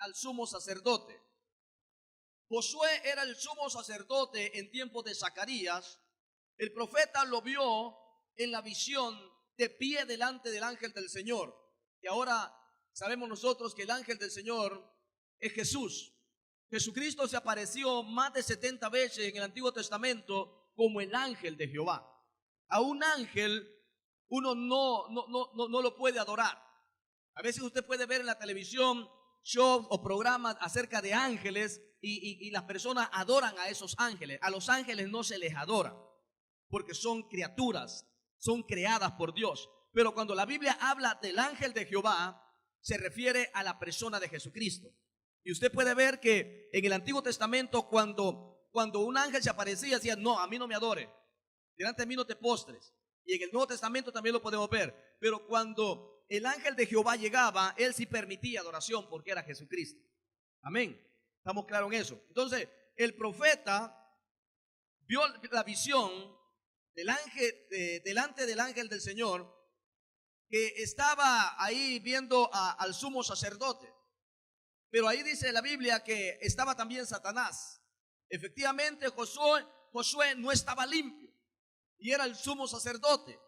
al sumo sacerdote. Josué era el sumo sacerdote en tiempos de Zacarías. El profeta lo vio en la visión de pie delante del ángel del Señor. Y ahora sabemos nosotros que el ángel del Señor es Jesús. Jesucristo se apareció más de 70 veces en el Antiguo Testamento como el ángel de Jehová. A un ángel uno no lo puede adorar. A veces usted puede ver en la televisión shows o programas acerca de ángeles y las personas adoran a esos ángeles. A los ángeles no se les adora porque son criaturas, son creadas por Dios. Pero cuando la Biblia habla del ángel de Jehová, se refiere a la persona de Jesucristo. Y usted puede ver que en el Antiguo Testamento cuando un ángel se aparecía, decía: no, a mí no me adore, delante de mí no te postres. Y en el Nuevo Testamento también lo podemos ver. Pero cuando el ángel de Jehová llegaba, él sí permitía adoración porque era Jesucristo. Amén. ¿Estamos claros en eso? Entonces, el profeta vio la visión del ángel, delante del ángel del Señor, que estaba ahí viendo al sumo sacerdote. Pero ahí dice la Biblia que estaba también Satanás. Efectivamente, Josué no estaba limpio y era el sumo sacerdote.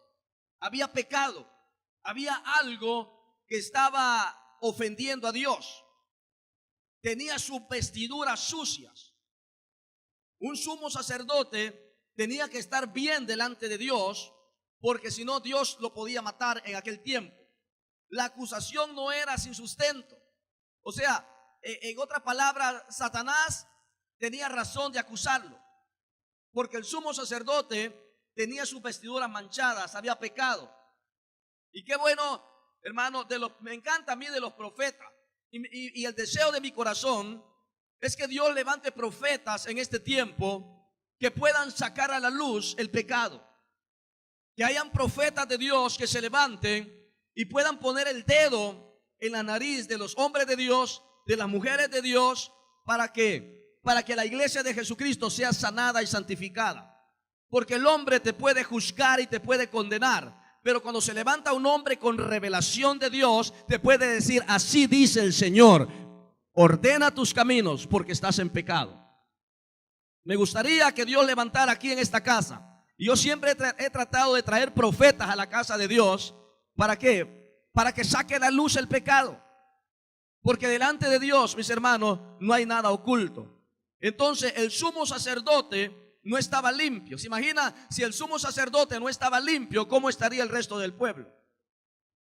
Había pecado, había algo que estaba ofendiendo a Dios. Tenía sus vestiduras sucias. Un sumo sacerdote tenía que estar bien delante de Dios, porque si no, Dios lo podía matar en aquel tiempo. La acusación no era sin sustento. O sea, en otra palabra, Satanás tenía razón de acusarlo, porque el sumo sacerdote tenía sus vestiduras manchadas, había pecado. Y qué bueno, hermano, me encanta a mí de los profetas. Y el deseo de mi corazón es que Dios levante profetas en este tiempo que puedan sacar a la luz el pecado. Que hayan profetas de Dios que se levanten y puedan poner el dedo en la nariz de los hombres de Dios, de las mujeres de Dios, para que la iglesia de Jesucristo sea sanada y santificada. Porque el hombre te puede juzgar y te puede condenar, pero cuando se levanta un hombre con revelación de Dios, te puede decir: así dice el Señor, ordena tus caminos porque estás en pecado. Me gustaría que Dios levantara aquí en esta casa. Y yo siempre he tratado de traer profetas a la casa de Dios. ¿Para qué? Para que saque a la luz el pecado. Porque delante de Dios, mis hermanos, no hay nada oculto. Entonces el sumo sacerdote no estaba limpio. ¿Se imagina? Si el sumo sacerdote no estaba limpio, ¿cómo estaría el resto del pueblo?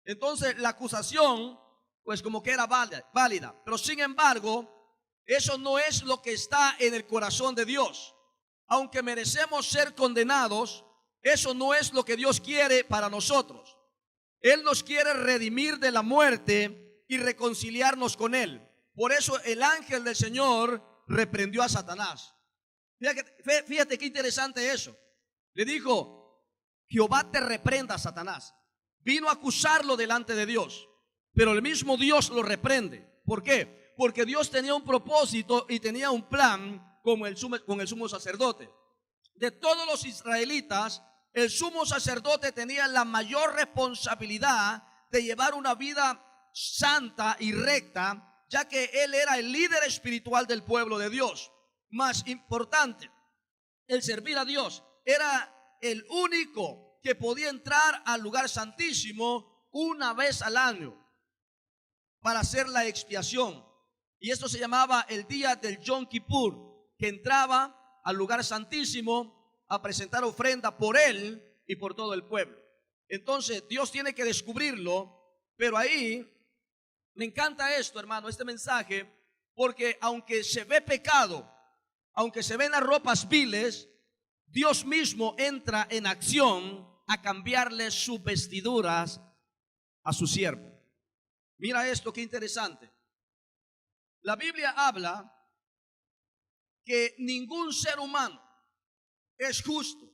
Entonces la acusación, pues como que era válida. Pero sin embargo, eso no es lo que está en el corazón de Dios. Aunque merecemos ser condenados, eso no es lo que Dios quiere para nosotros. Él nos quiere redimir de la muerte y reconciliarnos con Él. Por eso el ángel del Señor reprendió a Satanás. Fíjate qué interesante eso. Le dijo: Jehová te reprenda, Satanás. Vino a acusarlo delante de Dios, pero el mismo Dios lo reprende. ¿Por qué? Porque Dios tenía un propósito y tenía un plan con el sumo sacerdote. De todos los israelitas, el sumo sacerdote tenía la mayor responsabilidad de llevar una vida santa y recta, ya que él era el líder espiritual del pueblo de Dios. Más importante, el servir a Dios. Era el único que podía entrar al lugar santísimo una vez al año para hacer la expiación. Y esto se llamaba el día del Yom Kippur, que entraba al lugar santísimo a presentar ofrenda por él y por todo el pueblo. Entonces Dios tiene que descubrirlo. Pero ahí me encanta esto, hermano, este mensaje, porque aunque se ve pecado, aunque se ven las ropas viles, Dios mismo entra en acción a cambiarle sus vestiduras a su siervo. Mira esto, qué interesante. La Biblia habla que ningún ser humano es justo.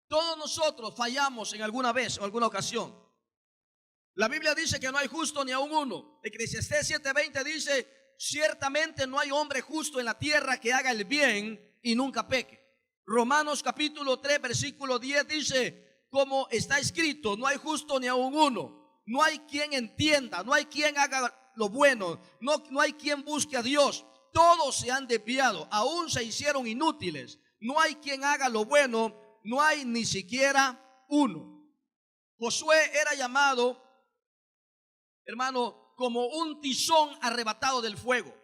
Todos nosotros fallamos en alguna vez o alguna ocasión. La Biblia dice que no hay justo ni aun uno. Eclesiastés 7:20 dice: ciertamente no hay hombre justo en la tierra que haga el bien y nunca peque. Romanos capítulo 3 versículo 10 dice: como está escrito, no hay justo ni aun uno. No hay quien entienda, no hay quien haga lo bueno, no hay quien busque a Dios. Todos se han desviado, aún se hicieron inútiles. No hay quien haga lo bueno, no hay ni siquiera uno. Josué era llamado, hermano, como un tizón arrebatado del fuego.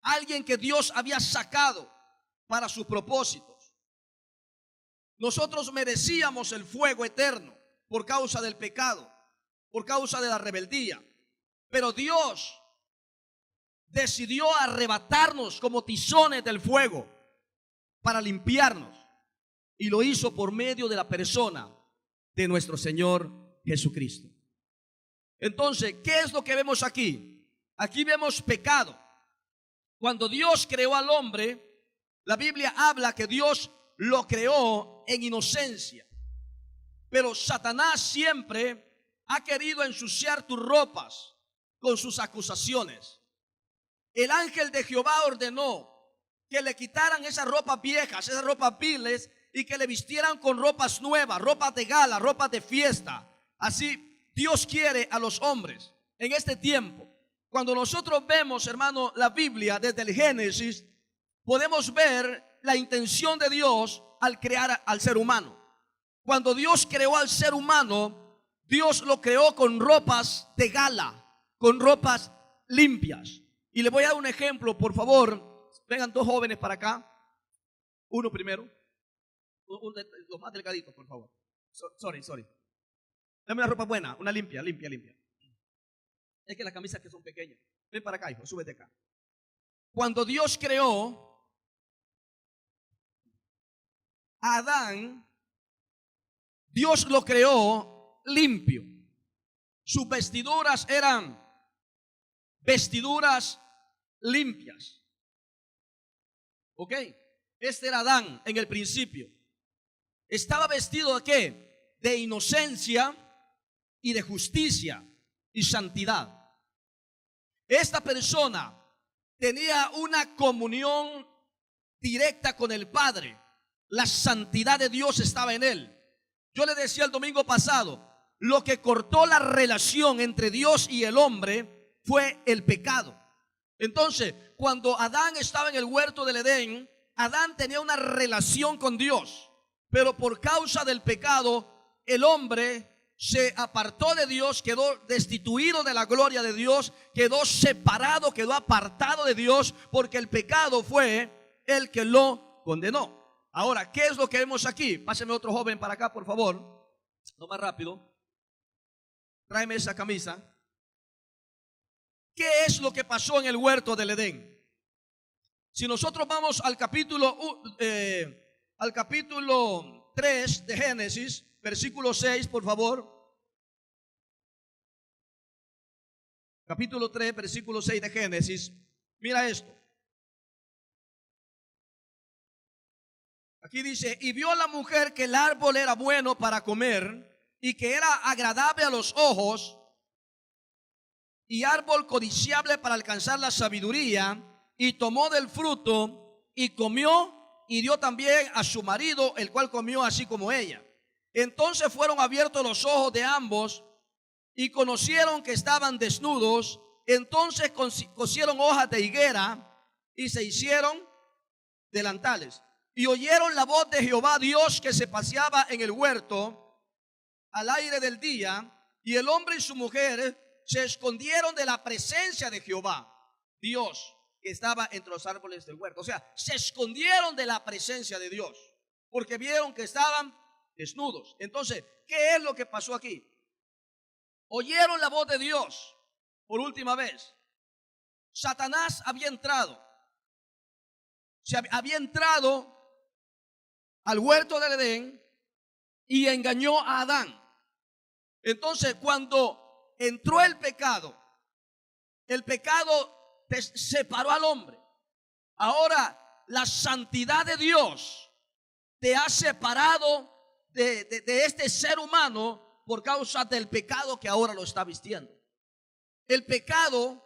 Alguien que Dios había sacado para sus propósitos. Nosotros merecíamos el fuego eterno por causa del pecado, por causa de la rebeldía. Pero Dios decidió arrebatarnos como tizones del fuego para limpiarnos. Y lo hizo por medio de la persona de nuestro Señor Jesucristo. Entonces, ¿qué es lo que vemos aquí? Aquí vemos pecado. Cuando Dios creó al hombre, la Biblia habla que Dios lo creó en inocencia. Pero Satanás siempre ha querido ensuciar tus ropas con sus acusaciones. El ángel de Jehová ordenó que le quitaran esas ropas viejas, esas ropas viles, y que le vistieran con ropas nuevas, ropas de gala, ropas de fiesta. Así Dios quiere a los hombres en este tiempo. Cuando nosotros vemos, hermano, la Biblia desde el Génesis, podemos ver la intención de Dios al crear al ser humano. Cuando Dios creó al ser humano, Dios lo creó con ropas de gala, con ropas limpias. Y le voy a dar un ejemplo, por favor. Vengan dos jóvenes para acá. Uno primero. Los más delgaditos, por favor. Sorry. Dame una ropa buena, una limpia. Es que las camisas que son pequeñas. Ven para acá, hijo, súbete acá. Cuando Dios creó a Adán, Dios lo creó limpio. Sus vestiduras eran vestiduras limpias. ¿Ok? Este era Adán en el principio. Estaba vestido de ¿qué? De inocencia y de justicia y santidad. Esta persona tenía una comunión directa con el Padre. La santidad de Dios estaba en él. Yo le decía el domingo pasado, lo que cortó la relación entre Dios y el hombre fue el pecado. Entonces, cuando Adán estaba en el huerto del Edén, Adán tenía una relación con Dios. Pero por causa del pecado, el hombre se apartó de Dios, quedó destituido de la gloria de Dios, quedó separado, quedó apartado de Dios, porque el pecado fue el que lo condenó. Ahora, ¿qué es lo que vemos aquí? Páseme otro joven para acá, por favor. No, más rápido. Tráeme esa camisa. ¿Qué es lo que pasó en el huerto del Edén? Si nosotros vamos al capítulo 3 de Génesis, versículo 6, por favor. Capítulo 3, versículo 6 de Génesis. Mira esto. Aquí dice: y vio la mujer que el árbol era bueno para comer y que era agradable a los ojos y árbol codiciable para alcanzar la sabiduría, y tomó del fruto y comió y dio también a su marido, el cual comió así como ella. Entonces fueron abiertos los ojos de ambos y conocieron que estaban desnudos. Entonces cosieron hojas de higuera y se hicieron delantales. Y oyeron la voz de Jehová Dios que se paseaba en el huerto al aire del día, y el hombre y su mujer se escondieron de la presencia de Jehová Dios que estaba entre los árboles del huerto. O sea, se escondieron de la presencia de Dios porque vieron que estaban desnudos. Entonces, ¿qué es lo que pasó aquí? Oyeron la voz de Dios por última vez. Satanás había entrado. Había entrado al huerto del Edén y engañó a Adán. Entonces, cuando entró el pecado separó al hombre. Ahora, la santidad de Dios te ha separado de este ser humano por causa del pecado que ahora lo está vistiendo. El pecado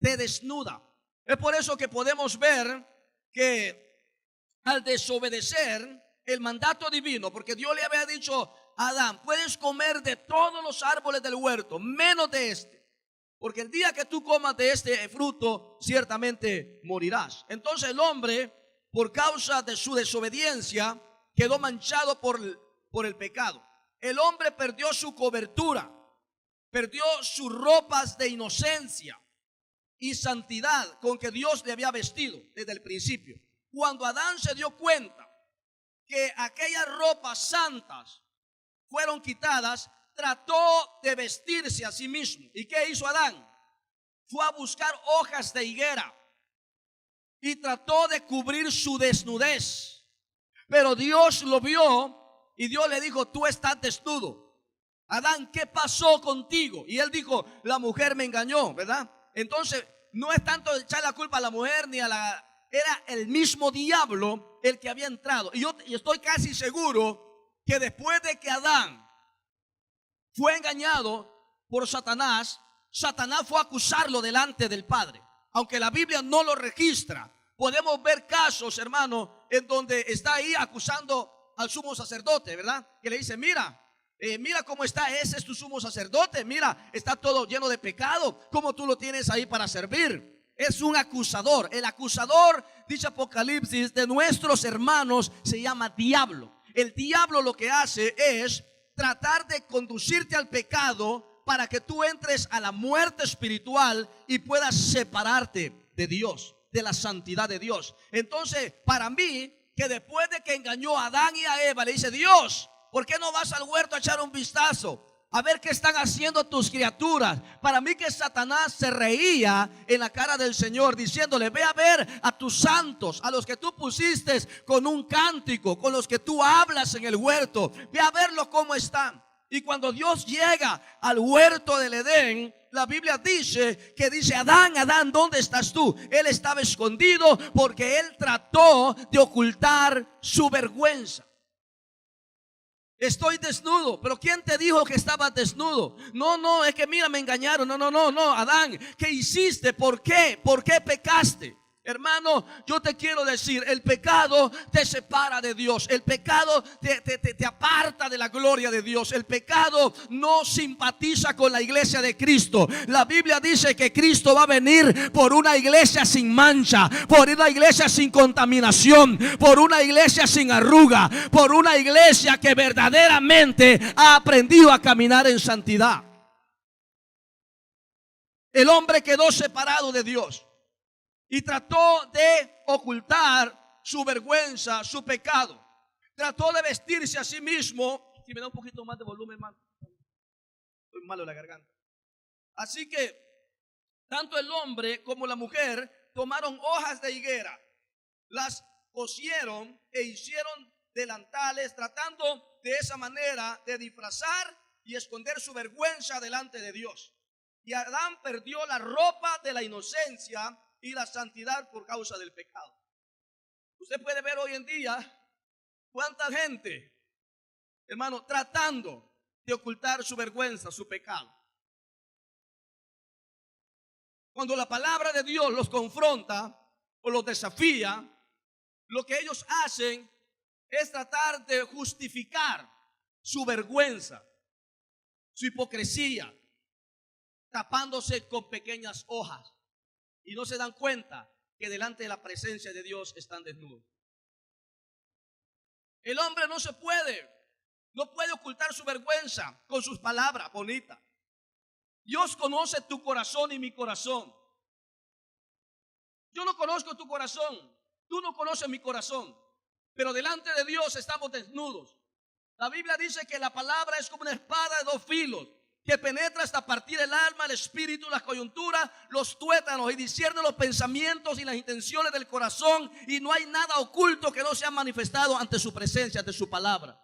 te desnuda. Es por eso que podemos ver que al desobedecer el mandato divino, porque Dios le había dicho a Adán: puedes comer de todos los árboles del huerto, menos de este. porque el día que tú comas de este fruto, ciertamente morirás. Entonces el hombre, por causa de su desobediencia, quedó manchado por el pecado. El hombre perdió su cobertura, perdió sus ropas de inocencia y santidad con que Dios le había vestido desde el principio. Cuando Adán se dio cuenta que aquellas ropas santas fueron quitadas, trató de vestirse a sí mismo. ¿Y qué hizo Adán? Fue a buscar hojas de higuera y trató de cubrir su desnudez. Pero Dios lo vio y Dios le dijo: tú estás desnudo. Adán, ¿qué pasó contigo? Y él dijo: la mujer me engañó, ¿verdad? Entonces no es tanto echar la culpa a la mujer ni a la... Era el mismo diablo el que había entrado. Y yo estoy casi seguro que después de que Adán fue engañado por Satanás, Satanás fue a acusarlo delante del Padre. Aunque la Biblia no lo registra, podemos ver casos, hermano, en donde está ahí acusando al sumo sacerdote, ¿verdad? Que le dice: mira, mira cómo está, ese es tu sumo sacerdote, mira, está todo lleno de pecado, ¿cómo tú lo tienes ahí para servir? Es un acusador. El acusador, dice Apocalipsis, de nuestros hermanos se llama diablo. El diablo lo que hace es tratar de conducirte al pecado para que tú entres a la muerte espiritual y puedas separarte de Dios, de la santidad de Dios. Entonces, para mí, que después de que engañó a Adán y a Eva, le dice: Dios, ¿por qué no vas al huerto a echar un vistazo? A ver qué están haciendo tus criaturas. Para mí que Satanás se reía en la cara del Señor, diciéndole: ve a ver a tus santos, a los que tú pusiste con un cántico, con los que tú hablas en el huerto. Ve a verlos cómo están. Y cuando Dios llega al huerto del Edén, la Biblia dice que dice: Adán, Adán, ¿dónde estás tú? Él estaba escondido porque él trató de ocultar su vergüenza. Estoy desnudo. Pero ¿quién te dijo que estabas desnudo? No, es que mira, me engañaron. No, Adán, ¿qué hiciste? ¿Por qué? ¿Por qué pecaste? Hermano, yo te quiero decir, el pecado te separa de Dios. El pecado te aparta de la gloria de Dios. El pecado no simpatiza con la iglesia de Cristo. La Biblia dice que Cristo va a venir por una iglesia sin mancha, por una iglesia sin contaminación, por una iglesia sin arruga, por una iglesia que verdaderamente ha aprendido a caminar en santidad. El hombre quedó separado de Dios y trató de ocultar su vergüenza, su pecado. Trató de vestirse a sí mismo. Si me da un poquito más de volumen, hermano. Estoy malo de la garganta. Así que tanto el hombre como la mujer tomaron hojas de higuera, las cosieron e hicieron delantales, tratando de esa manera de disfrazar y esconder su vergüenza delante de Dios. Y Adán perdió la ropa de la inocencia y la santidad por causa del pecado. Usted puede ver hoy en día cuánta gente, hermano, tratando de ocultar su vergüenza, su pecado. Cuando la palabra de Dios los confronta o los desafía, lo que ellos hacen es tratar de justificar su vergüenza, su hipocresía, tapándose con pequeñas hojas. Y no se dan cuenta que delante de la presencia de Dios están desnudos. El hombre no puede ocultar su vergüenza con sus palabras bonitas. Dios conoce tu corazón y mi corazón. Yo no conozco tu corazón, tú no conoces mi corazón, pero delante de Dios estamos desnudos. La Biblia dice que la palabra es como una espada de dos filos, que penetra hasta partir el alma, el espíritu, las coyunturas, los tuétanos, y discierne los pensamientos y las intenciones del corazón, y no hay nada oculto que no sea manifestado ante su presencia, ante su palabra.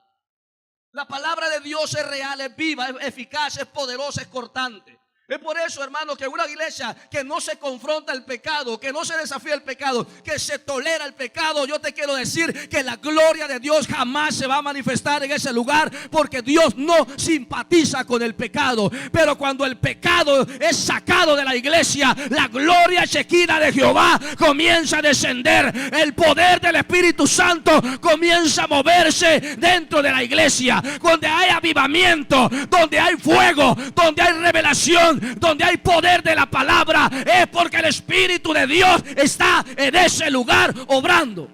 La palabra de Dios es real, es viva, es eficaz, es poderosa, es cortante. Es por eso, hermano, que una iglesia que no se confronta el pecado, que no se desafía el pecado, que se tolera el pecado, yo te quiero decir que la gloria de Dios jamás se va a manifestar en ese lugar, porque Dios no simpatiza con el pecado. Pero cuando el pecado es sacado de la iglesia, la gloria chequina de Jehová comienza a descender. El poder del Espíritu Santo comienza a moverse dentro de la iglesia. Donde hay avivamiento, donde hay fuego, donde hay revelación, reunión donde hay poder de la palabra, es porque el Espíritu de Dios está en ese lugar obrando.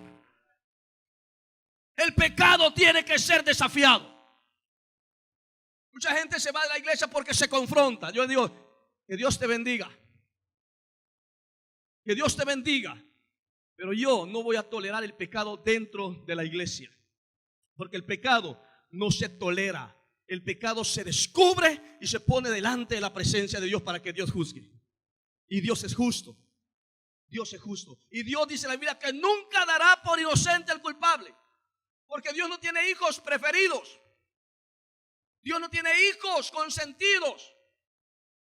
El pecado tiene que ser desafiado. Mucha gente se va de la iglesia porque se confronta. Yo digo, que Dios te bendiga. Que Dios te bendiga. Pero yo no voy a tolerar el pecado dentro de la iglesia. Porque el pecado no se tolera. El pecado se descubre y se pone delante de la presencia de Dios para que Dios juzgue. Y Dios es justo. Dios es justo. Y Dios dice en la Biblia que nunca dará por inocente al culpable. Porque Dios no tiene hijos preferidos. Dios no tiene hijos consentidos.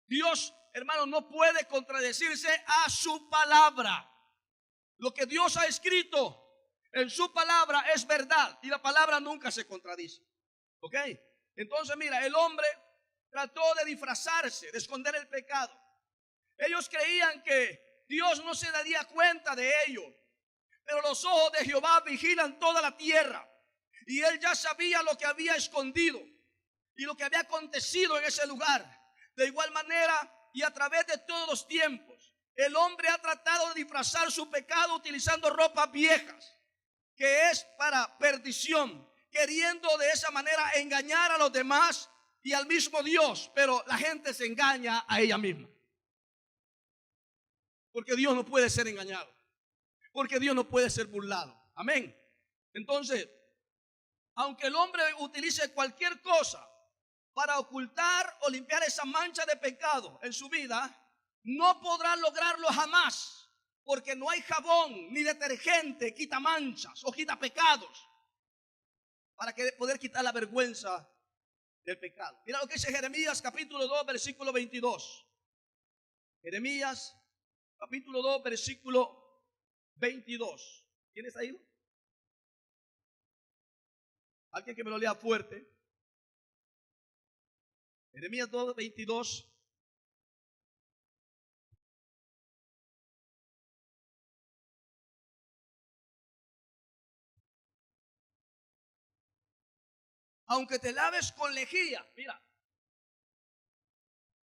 Dios, hermano, no puede contradecirse a su palabra. Lo que Dios ha escrito en su palabra es verdad. Y la palabra nunca se contradice. ¿Ok? Entonces mira, el hombre trató de disfrazarse, de esconder el pecado. Ellos creían que Dios no se daría cuenta de ello. Pero los ojos de Jehová vigilan toda la tierra. Y él ya sabía lo que había escondido y lo que había acontecido en ese lugar. De igual manera y a través de todos los tiempos, el hombre ha tratado de disfrazar su pecado utilizando ropas viejas, que es para perdición, queriendo de esa manera engañar a los demás y al mismo Dios. Pero la gente se engaña a ella misma. Porque Dios no puede ser engañado. Porque Dios no puede ser burlado. Amén. Entonces, aunque el hombre utilice cualquier cosa para ocultar o limpiar esa mancha de pecado en su vida, no podrá lograrlo jamás, porque no hay jabón ni detergente quita manchas o quita pecados para poder quitar la vergüenza del pecado. Mira lo que dice Jeremías capítulo 2 versículo 22. Jeremías capítulo 2 versículo 22. ¿Tienes ahí? Alguien que me lo lea fuerte. Jeremías 2, 22. Aunque te laves con lejía, mira,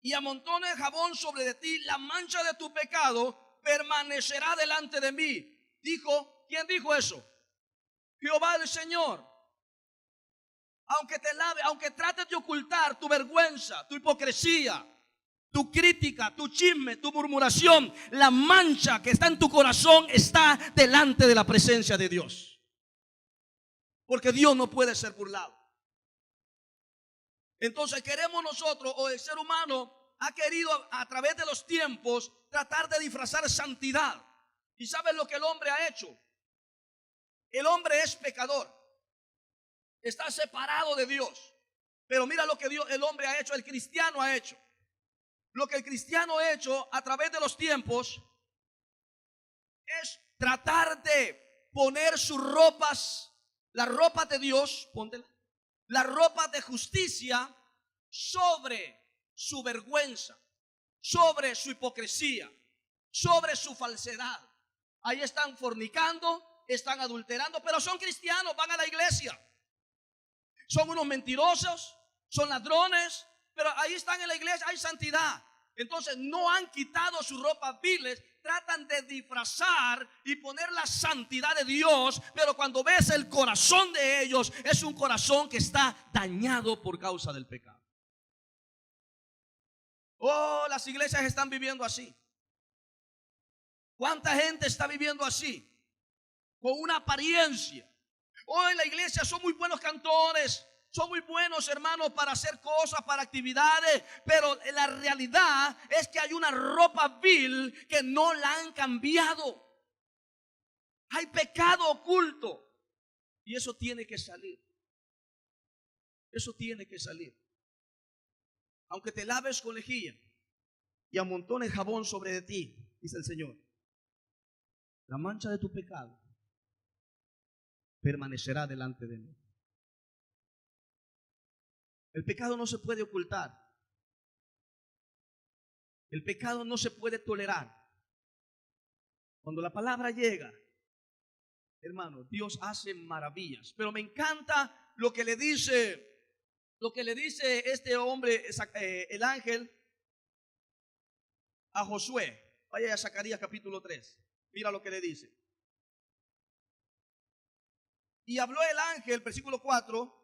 y amontones jabón sobre de ti, la mancha de tu pecado permanecerá delante de mí. Dijo, ¿quién dijo eso? Jehová el Señor. Aunque te lave, aunque trates de ocultar tu vergüenza, tu hipocresía, tu crítica, tu chisme, tu murmuración, la mancha que está en tu corazón está delante de la presencia de Dios. Porque Dios no puede ser burlado. Entonces queremos nosotros, o el ser humano ha querido a través de los tiempos tratar de disfrazar santidad. ¿Y sabes lo que el hombre ha hecho? El hombre es pecador. Está separado de Dios. Pero mira lo que el hombre ha hecho, el cristiano ha hecho. Lo que el cristiano ha hecho a través de los tiempos es tratar de poner sus ropas, las ropas de Dios, póntela, las ropas de justicia sobre su vergüenza, sobre su hipocresía, sobre su falsedad. Ahí están fornicando, están adulterando, pero son cristianos, van a la iglesia. Son unos mentirosos, son ladrones, pero ahí están en la iglesia, hay santidad. Entonces no han quitado sus ropas viles, tratan de disfrazar y poner la santidad de Dios, pero cuando ves el corazón de ellos, es un corazón que está dañado por causa del pecado. Oh, las iglesias están viviendo así. ¿Cuánta gente está viviendo así? Con una apariencia. Oh, en la iglesia son muy buenos cantores, son muy buenos hermanos para hacer cosas, para actividades, pero la realidad es que hay una ropa vil que no la han cambiado. Hay pecado oculto y eso tiene que salir. Eso tiene que salir. Aunque te laves con lejía y amontones jabón sobre de ti, dice el Señor, la mancha de tu pecado permanecerá delante de mí. El pecado no se puede ocultar. El pecado no se puede tolerar. Cuando la palabra llega, hermano, Dios hace maravillas. Pero me encanta lo que le dice este hombre, el ángel, a Josué. Vaya a Zacarías capítulo 3. Mira lo que le dice. Y habló el ángel, versículo 4,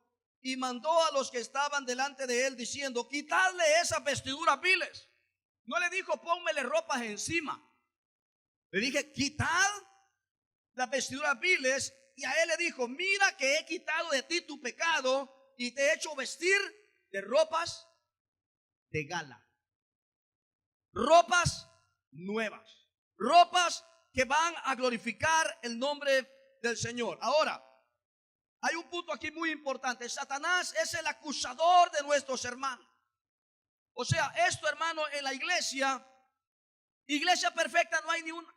y mandó a los que estaban delante de él diciendo: quitadle esas vestiduras viles. No le dijo: pónmele ropas encima. Le dije: quitad las vestiduras viles. Y a él le dijo: mira que he quitado de ti tu pecado y te he hecho vestir de ropas de gala, ropas nuevas, ropas que van a glorificar el nombre del Señor. Ahora, hay un punto aquí muy importante. Satanás es el acusador de nuestros hermanos. O sea, esto, hermano, en la iglesia perfecta no hay ni una.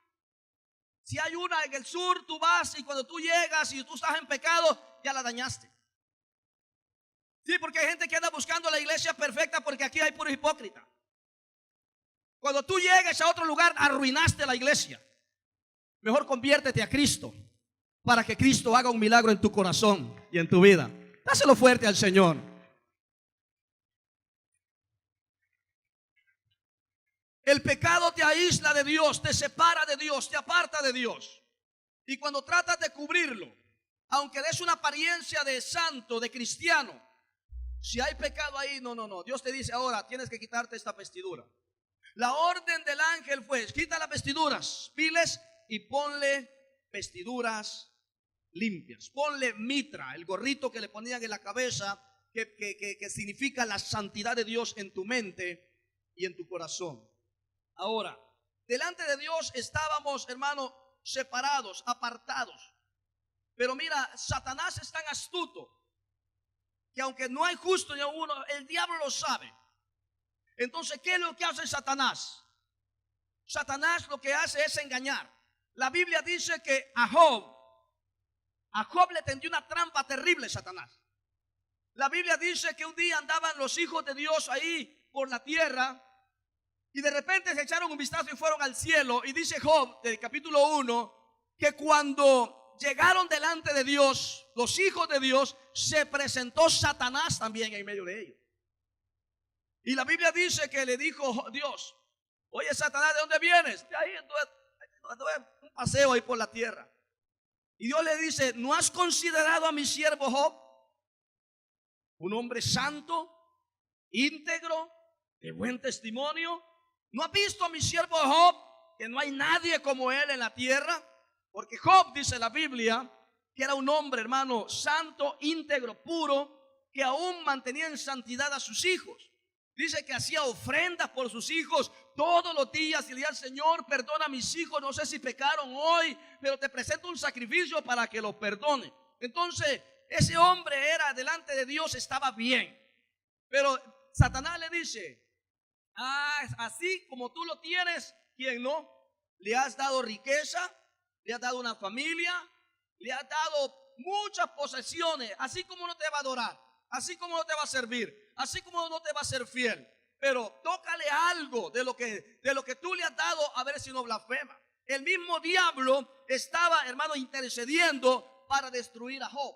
Si hay una en el sur, tú vas y cuando tú llegas y tú estás en pecado, ya la dañaste. Sí, porque hay gente que anda buscando la iglesia perfecta porque aquí hay puros hipócritas. Cuando tú llegues a otro lugar, arruinaste la iglesia. Mejor conviértete a Cristo para que Cristo haga un milagro en tu corazón y en tu vida. Dáselo fuerte al Señor. El pecado te aísla de Dios, te separa de Dios, te aparta de Dios. Y cuando tratas de cubrirlo, aunque des una apariencia de santo, de cristiano, si hay pecado ahí, no. Dios te dice: ahora tienes que quitarte esta vestidura. La orden del ángel fue: quita las vestiduras viles y ponle vestiduras limpias. Ponle mitra, el gorrito que le ponían en la cabeza, que significa la santidad de Dios en tu mente y en tu corazón. Ahora, delante de Dios estábamos, hermano, separados, apartados. Pero mira, Satanás es tan astuto que aunque no hay justo ni uno, el diablo lo sabe. Entonces, ¿qué es lo que hace Satanás? Satanás lo que hace es engañar. La Biblia dice que a Job le tendió una trampa terrible Satanás. La Biblia dice que un día andaban los hijos de Dios ahí por la tierra y de repente se echaron un vistazo y fueron al cielo. Y dice Job, del capítulo 1, que cuando llegaron delante de Dios, los hijos de Dios, se presentó Satanás también en medio de ellos. Y la Biblia dice que le dijo Dios: oye, Satanás, ¿de dónde vienes? De ahí, un paseo ahí por la tierra. Y Dios le dice: ¿no has considerado a mi siervo Job, un hombre santo, íntegro, de buen testimonio? ¿No has visto a mi siervo Job, que no hay nadie como él en la tierra? Porque Job, dice la Biblia, que era un hombre, hermano, santo, íntegro, puro, que aún mantenía en santidad a sus hijos. Dice que hacía ofrendas por sus hijos todos los días y le decía: Señor, perdona a mis hijos, no sé si pecaron hoy, pero te presento un sacrificio para que los perdone. Entonces, ese hombre era delante de Dios, estaba bien. Pero Satanás le dice: así como tú lo tienes, ¿quién no? Le has dado riqueza, le has dado una familia, le has dado muchas posesiones, así como no te va a adorar, así como no te va a servir, así como no te va a ser fiel. Pero tócale algo de lo que tú le has dado, a ver si no blasfema. El mismo diablo estaba, hermano, intercediendo para destruir a Job.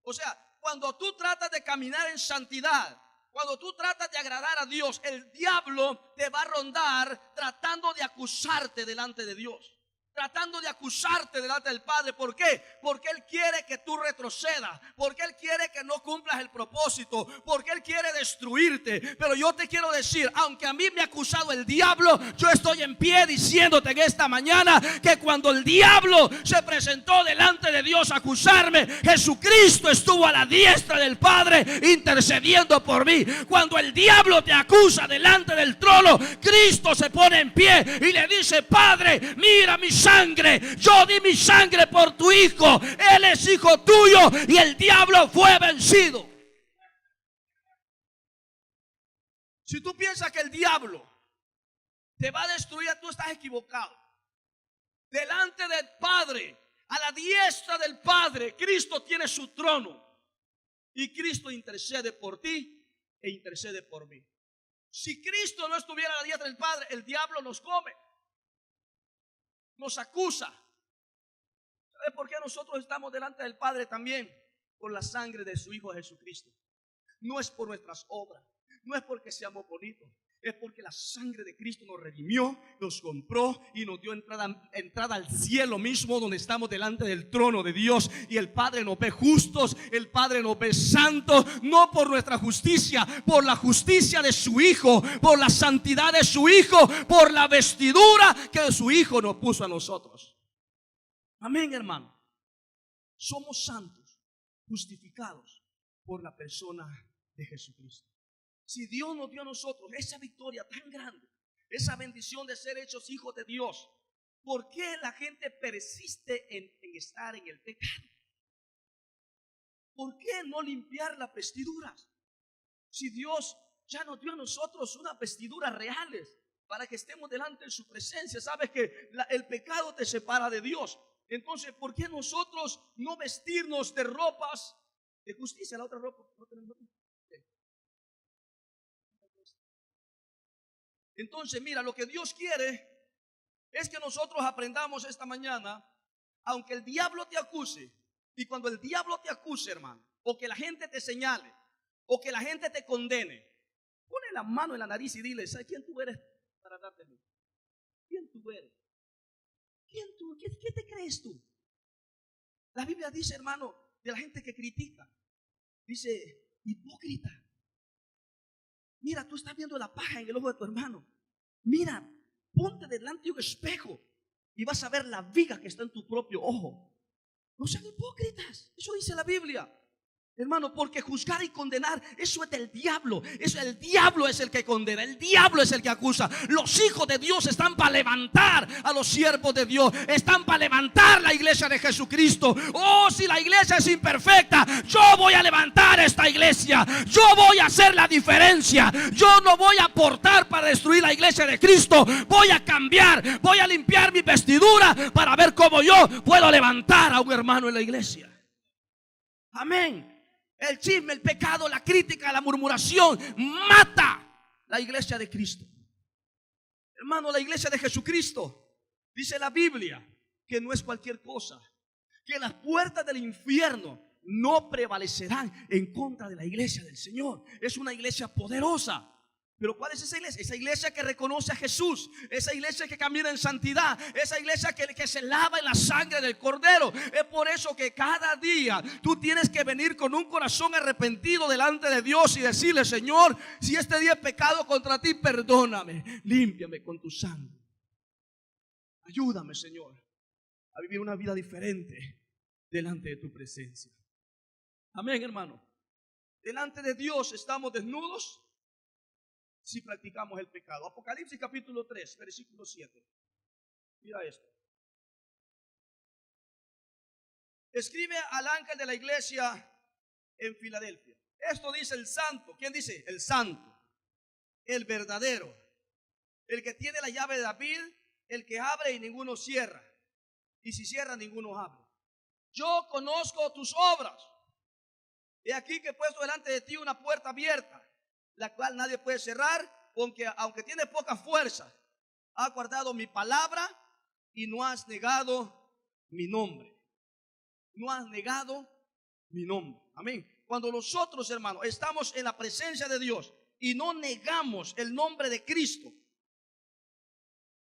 O sea, cuando tú tratas de caminar en santidad, cuando tú tratas de agradar a Dios, el diablo te va a rondar tratando de acusarte delante de Dios, tratando de acusarte delante del Padre. ¿Por qué? Porque Él quiere que tú retrocedas, porque Él quiere que no cumplas el propósito, porque Él quiere destruirte. Pero yo te quiero decir, aunque a mí me ha acusado el diablo, yo estoy en pie diciéndote en esta mañana que cuando el diablo se presentó delante de Dios a acusarme, Jesucristo estuvo a la diestra del Padre intercediendo por mí. Cuando el diablo te acusa delante del trono, Cristo se pone en pie y le dice: Padre, mira mi sangre, yo di mi sangre por tu hijo, él es hijo tuyo, y el diablo fue vencido. Si tú piensas que el diablo te va a destruir, tú estás equivocado. Delante del Padre, a la diestra del Padre, Cristo tiene su trono y Cristo intercede por ti e intercede por mí. Si Cristo no estuviera a la diestra del Padre, el diablo nos come, nos acusa. ¿Sabe por qué nosotros estamos delante del Padre también? Por la sangre de su Hijo Jesucristo. No es por nuestras obras, no es porque seamos bonitos, es porque la sangre de Cristo nos redimió, nos compró y nos dio entrada al cielo mismo, donde estamos delante del trono de Dios. Y el Padre nos ve justos, el Padre nos ve santos, no por nuestra justicia, por la justicia de su Hijo, por la santidad de su Hijo, por la vestidura que su Hijo nos puso a nosotros. Amén, hermano. Somos santos, justificados por la persona de Jesucristo. Si Dios nos dio a nosotros esa victoria tan grande, esa bendición de ser hechos hijos de Dios, ¿por qué la gente persiste en estar en el pecado? ¿Por qué no limpiar las vestiduras? Si Dios ya nos dio a nosotros unas vestiduras reales para que estemos delante de su presencia. Sabes que el pecado te separa de Dios. Entonces, ¿por qué nosotros no vestirnos de ropas de justicia? La otra ropa, ¿no tenemos ropa? Entonces, mira, lo que Dios quiere es que nosotros aprendamos esta mañana, aunque el diablo te acuse, y cuando el diablo te acuse, hermano, o que la gente te señale, o que la gente te condene, pone la mano en la nariz y dile: ¿sabes quién tú eres para hablarte de mí? ¿Quién tú eres? ¿Quién tú? ¿Qué te crees tú? La Biblia dice, hermano, de la gente que critica, dice: hipócrita. Mira, tú estás viendo la paja en el ojo de tu hermano. Mira, ponte delante de un espejo y vas a ver la viga que está en tu propio ojo. No sean hipócritas. Eso dice la Biblia. Hermano, porque juzgar y condenar, eso es del diablo. El diablo es el que condena, el diablo es el que acusa. Los hijos de Dios están para levantar a los siervos de Dios, están para levantar la iglesia de Jesucristo. Oh, si la iglesia es imperfecta, yo voy a levantar esta iglesia. Yo voy a hacer la diferencia. Yo no voy a aportar para destruir la iglesia de Cristo. Voy a cambiar, voy a limpiar mi vestidura para ver cómo yo puedo levantar a un hermano en la iglesia. Amén. El chisme, el pecado, la crítica, la murmuración mata la iglesia de Cristo. Hermano, la iglesia de Jesucristo, dice la Biblia, que no es cualquier cosa, que las puertas del infierno no prevalecerán en contra de la iglesia del Señor. Es una iglesia poderosa. Pero ¿cuál es esa iglesia? Esa iglesia que reconoce a Jesús, esa iglesia que camina en santidad, esa iglesia que se lava en la sangre del Cordero. Es por eso que cada día tú tienes que venir con un corazón arrepentido delante de Dios y decirle: Señor, si este día he pecado contra ti, perdóname, límpiame con tu sangre. Ayúdame, Señor, a vivir una vida diferente delante de tu presencia. Amén, hermano. Delante de Dios estamos desnudos si practicamos el pecado. Apocalipsis capítulo 3, versículo 7. Mira esto. Escribe al ángel de la iglesia en Filadelfia. Esto dice el santo. ¿Quién dice? El santo, el verdadero, el que tiene la llave de David, el que abre y ninguno cierra, y si cierra ninguno abre. Yo conozco tus obras. He aquí que he puesto delante de ti una puerta abierta, la cual nadie puede cerrar, aunque tiene poca fuerza. Has guardado mi palabra y no has negado mi nombre. No has negado mi nombre. Amén. Cuando nosotros, hermanos, estamos en la presencia de Dios y no negamos el nombre de Cristo,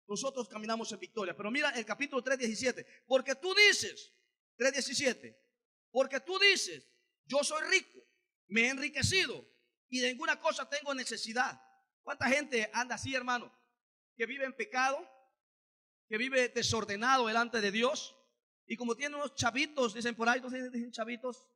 nosotros caminamos en victoria. Pero mira el capítulo 3:17. Porque tú dices, 3:17, porque tú dices: yo soy rico, me he enriquecido y de ninguna cosa tengo necesidad. ¿Cuánta gente anda así, hermano? Que vive en pecado, que vive desordenado delante de Dios. Y como tienen unos chavitos, dicen por ahí, dicen chavitos,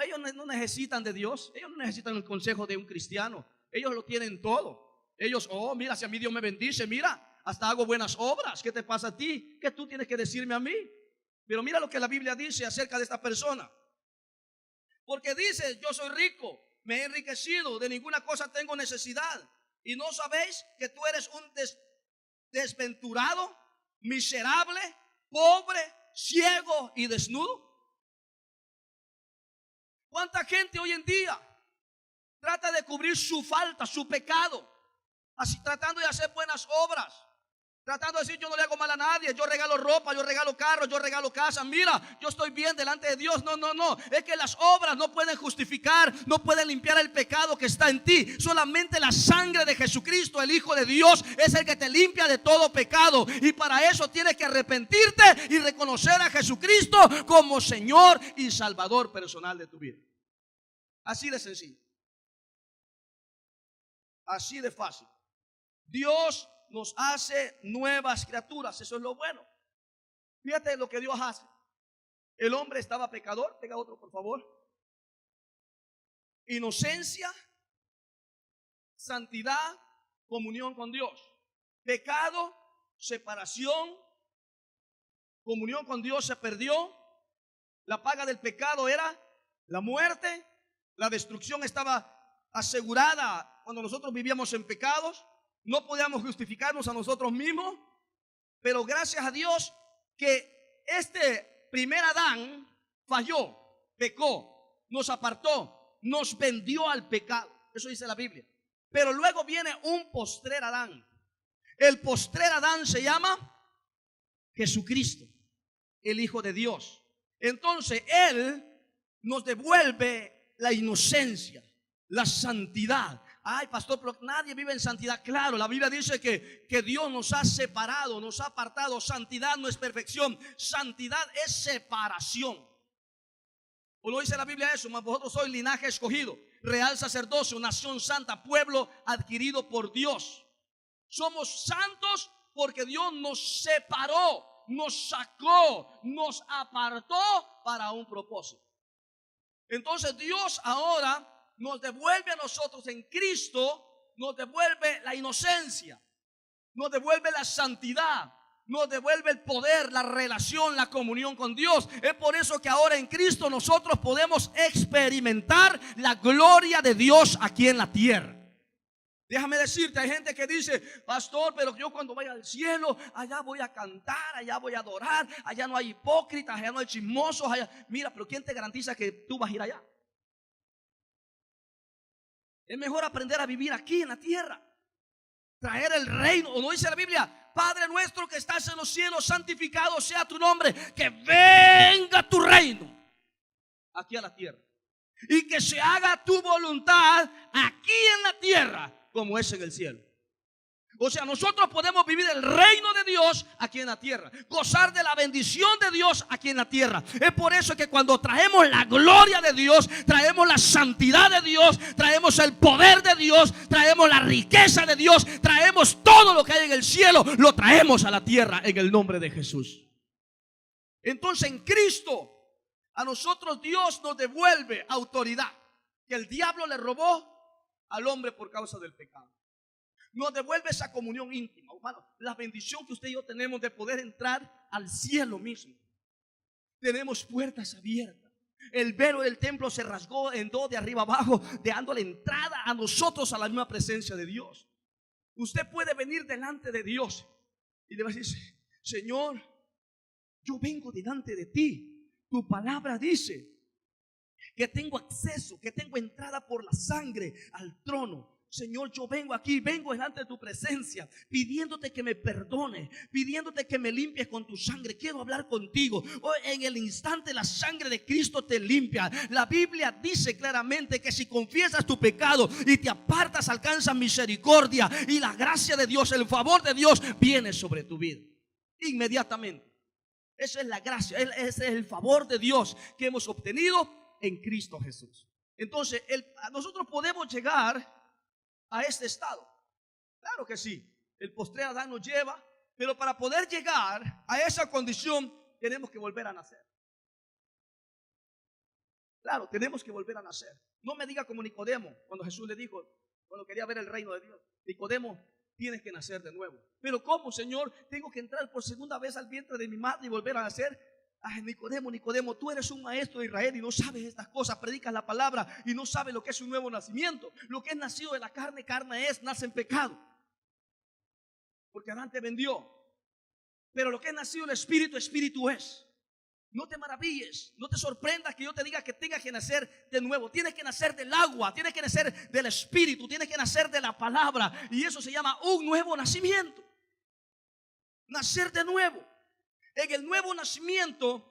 ellos no necesitan de Dios. Ellos no necesitan el consejo de un cristiano. Ellos lo tienen todo. Ellos, mira, si a mí Dios me bendice, mira, hasta hago buenas obras. ¿Qué te pasa a ti? ¿Qué tú tienes que decirme a mí? Pero mira lo que la Biblia dice acerca de esta persona. Porque dice: yo soy rico, me he enriquecido, de ninguna cosa tengo necesidad. ¿Y no sabéis que tú eres un desventurado, miserable, pobre, ciego y desnudo? ¿Cuánta gente hoy en día trata de cubrir su falta, su pecado, así tratando de hacer buenas obras, tratando de decir: yo no le hago mal a nadie, yo regalo ropa, yo regalo carros, yo regalo casa, mira, yo estoy bien delante de Dios. No, no, no, es que las obras no pueden justificar, no pueden limpiar el pecado que está en ti. Solamente la sangre de Jesucristo, el Hijo de Dios, es el que te limpia de todo pecado. Y para eso tienes que arrepentirte y reconocer a Jesucristo como Señor y Salvador personal de tu vida. Así de sencillo, así de fácil. Dios nos hace nuevas criaturas, eso es lo bueno. Fíjate lo que Dios hace. El hombre estaba pecador, pega otro por favor. Inocencia, santidad, comunión con Dios. Pecado, separación, comunión con Dios se perdió. La paga del pecado era la muerte. La destrucción estaba asegurada cuando nosotros vivíamos en pecados. No podíamos justificarnos a nosotros mismos, pero gracias a Dios que este primer Adán falló, pecó, nos apartó, nos vendió al pecado. Eso dice la Biblia. Pero luego viene un postrer Adán. El postrer Adán se llama Jesucristo, el Hijo de Dios. Entonces Él nos devuelve la inocencia, la santidad. Ay, pastor, pero nadie vive en santidad. Claro, la Biblia dice que Dios nos ha separado, nos ha apartado. Santidad no es perfección, santidad es separación. ¿O no dice la Biblia eso? Mas vosotros sois linaje escogido, real sacerdocio, nación santa, pueblo adquirido por Dios. Somos santos porque Dios nos separó, nos sacó, nos apartó para un propósito. Entonces Dios ahora nos devuelve a nosotros en Cristo, nos devuelve la inocencia, nos devuelve la santidad, nos devuelve el poder, la relación, la comunión con Dios. Es por eso que ahora en Cristo nosotros podemos experimentar la gloria de Dios aquí en la tierra. Déjame decirte, hay gente que dice: pastor, pero yo cuando vaya al cielo, allá voy a cantar, allá voy a adorar, allá no hay hipócritas, allá no hay chismosos, allá. Mira, pero ¿quién te garantiza que tú vas a ir allá? Es mejor aprender a vivir aquí en la tierra, traer el reino. ¿O no dice la Biblia: Padre nuestro que estás en los cielos, santificado sea tu nombre, que venga tu reino aquí a la tierra, y que se haga tu voluntad aquí en la tierra como es en el cielo? O sea, nosotros podemos vivir el reino de Dios aquí en la tierra, gozar de la bendición de Dios aquí en la tierra. Es por eso que cuando traemos la gloria de Dios, traemos la santidad de Dios, traemos el poder de Dios, traemos la riqueza de Dios, traemos todo lo que hay en el cielo, lo traemos a la tierra en el nombre de Jesús. Entonces en Cristo a nosotros Dios nos devuelve autoridad que el diablo le robó al hombre por causa del pecado. Nos devuelve esa comunión íntima, hermano. La bendición que usted y yo tenemos de poder entrar al cielo mismo. Tenemos puertas abiertas. El velo del templo se rasgó en dos de arriba abajo, dándole entrada a nosotros a la misma presencia de Dios. Usted puede venir delante de Dios y le va a decir: Señor, yo vengo delante de ti. Tu palabra dice que tengo acceso, que tengo entrada por la sangre al trono. Señor, yo vengo aquí, vengo delante de tu presencia, pidiéndote que me perdone, pidiéndote que me limpies con tu sangre. Quiero hablar contigo. Hoy en el instante la sangre de Cristo te limpia. La Biblia dice claramente que si confiesas tu pecado y te apartas, alcanzas misericordia, y la gracia de Dios, el favor de Dios viene sobre tu vida inmediatamente. Esa es la gracia, ese es el favor de Dios que hemos obtenido en Cristo Jesús. Entonces nosotros podemos llegar a este estado. Claro que sí, el postrer Adán nos lleva, pero para poder llegar a esa condición tenemos que volver a nacer. Claro, tenemos que volver a nacer. No me diga como Nicodemo, cuando Jesús le dijo, cuando quería ver el reino de Dios: Nicodemo, tienes que nacer de nuevo. Pero ¿cómo, Señor? Tengo que entrar por segunda vez al vientre de mi madre y volver a nacer. Ay, Nicodemo, Nicodemo, tú eres un maestro de Israel y no sabes estas cosas. Predicas la palabra y no sabes lo que es un nuevo nacimiento. Lo que es nacido de la carne, carne es, nace en pecado, porque Adán te vendió. Pero lo que es nacido del Espíritu, Espíritu es. No te maravilles, no te sorprendas que yo te diga que tengas que nacer de nuevo. Tienes que nacer del agua, tienes que nacer del Espíritu, tienes que nacer de la palabra. Y eso se llama un nuevo nacimiento. nacer de nuevo. En el nuevo nacimiento,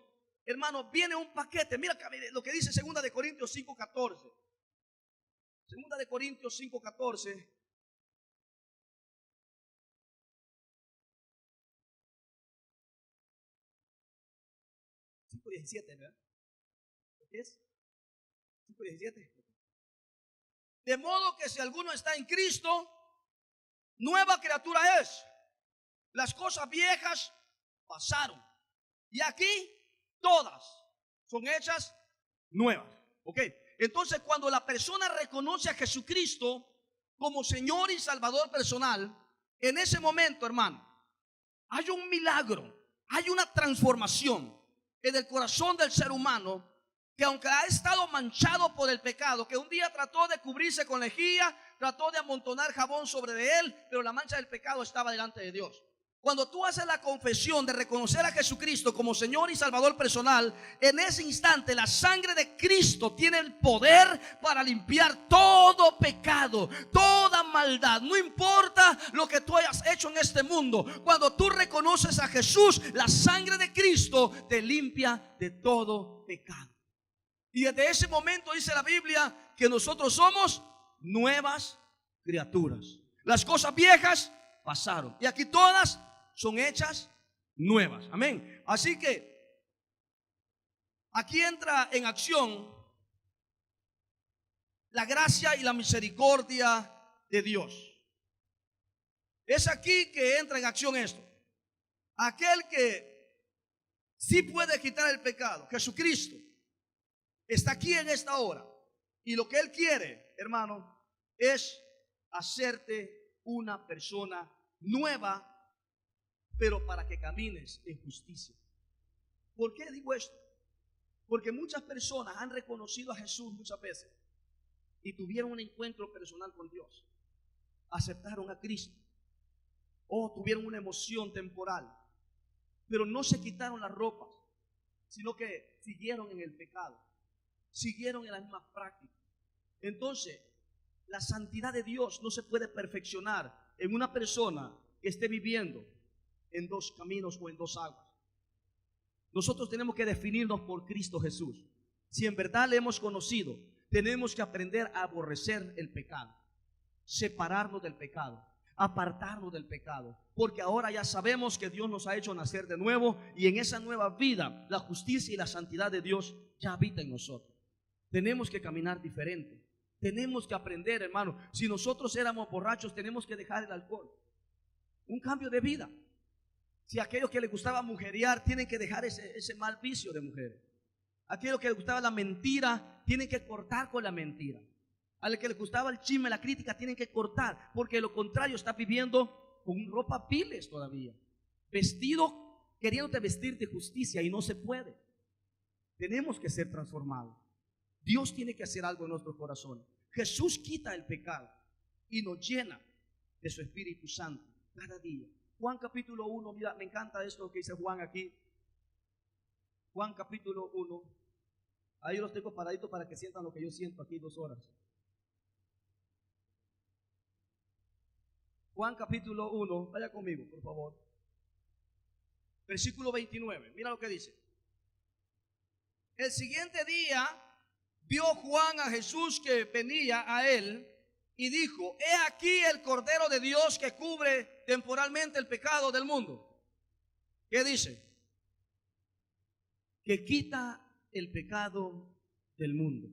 hermano, viene un paquete. Mira lo que dice 2 de Corintios 5:14. 2 de Corintios 5:14. 5:17, ¿verdad? ¿Qué es? 5:17. De modo que si alguno está en Cristo, nueva criatura es. Las cosas viejas pasaron y aquí todas son hechas nuevas. ¿Ok? Entonces, cuando la persona reconoce a Jesucristo como Señor y Salvador personal, en ese momento, hermano, hay un milagro, hay una transformación en el corazón del ser humano, que aunque ha estado manchado por el pecado, que un día trató de cubrirse con lejía, trató de amontonar jabón sobre de él, pero la mancha del pecado estaba delante de Dios. Cuando tú haces la confesión de reconocer a Jesucristo como Señor y Salvador personal, en ese instante la sangre de Cristo tiene el poder para limpiar todo pecado, toda maldad. No importa lo que tú hayas hecho en este mundo, cuando tú reconoces a Jesús, la sangre de Cristo te limpia de todo pecado. Y desde ese momento dice la Biblia que nosotros somos nuevas criaturas. Las cosas viejas pasaron y aquí todas son hechas nuevas. Amén. Así que aquí entra en acción la gracia y la misericordia de Dios. Es aquí que entra en acción esto. Aquel que sí puede quitar el pecado, Jesucristo, está aquí en esta hora. Y lo que Él quiere, hermano, es hacerte una persona nueva, pero para que camines en justicia. ¿Por qué digo esto? Porque muchas personas han reconocido a Jesús muchas veces y tuvieron un encuentro personal con Dios. Aceptaron a Cristo o tuvieron una emoción temporal, pero no se quitaron las ropas, sino que siguieron en el pecado, siguieron en las mismas prácticas. Entonces, la santidad de Dios no se puede perfeccionar en una persona que esté viviendo en dos caminos o en dos aguas. Nosotros tenemos que definirnos por Cristo Jesús. Si en verdad le hemos conocido, tenemos que aprender a aborrecer el pecado, separarnos del pecado, apartarnos del pecado, porque ahora ya sabemos que Dios nos ha hecho nacer de nuevo y en esa nueva vida la justicia y la santidad de Dios ya habita en nosotros. Tenemos que caminar diferente. Tenemos que aprender, hermano. Si nosotros éramos borrachos, tenemos que dejar el alcohol. Un cambio de vida. Si a aquellos que les gustaba mujerear, tienen que dejar ese mal vicio de mujeres. A aquellos que les gustaba la mentira, tienen que cortar con la mentira. A los que les gustaba el chisme, la crítica, tienen que cortar, porque de lo contrario está viviendo con ropa viles todavía, vestido, queriéndote vestir de justicia y no se puede. Tenemos que ser transformados. Dios tiene que hacer algo en nuestro corazón. Jesús quita el pecado y nos llena de su Espíritu Santo cada día. Juan capítulo 1, mira, me encanta esto que dice Juan aquí. Juan capítulo 1. Ahí los tengo paraditos para que sientan lo que yo siento aquí 2 horas. Juan capítulo 1, vaya conmigo, por favor. Versículo 29, mira lo que dice. El siguiente día vio Juan a Jesús que venía a él y dijo: he aquí el Cordero de Dios que cubre temporalmente el pecado del mundo. ¿Qué dice? Que quita el pecado del mundo.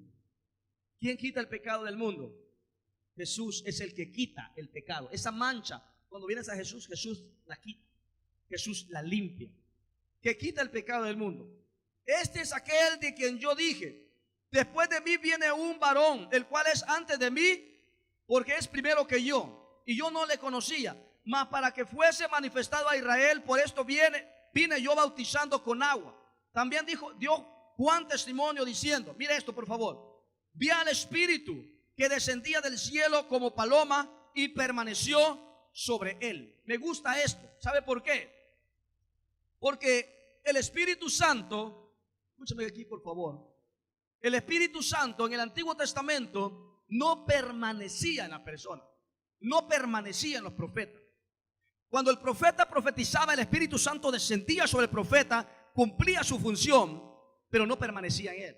¿Quién quita el pecado del mundo? Jesús es el que quita el pecado. Esa mancha, cuando vienes a Jesús, Jesús la quita. Jesús la limpia. Que quita el pecado del mundo. Este es aquel de quien yo dije: después de mí viene un varón, el cual es antes de mí, porque es primero que yo. Y yo no le conocía, mas para que fuese manifestado a Israel, por esto vine yo bautizando con agua. También dio Juan testimonio diciendo, mire esto por favor: vi al Espíritu que descendía del cielo como paloma y permaneció sobre él. Me gusta esto. ¿Sabe por qué? Porque el Espíritu Santo, escúchame aquí por favor, el Espíritu Santo en el Antiguo Testamento no permanecía en la persona, no permanecía en los profetas. Cuando el profeta profetizaba, el Espíritu Santo descendía sobre el profeta, cumplía su función, pero no permanecía en él.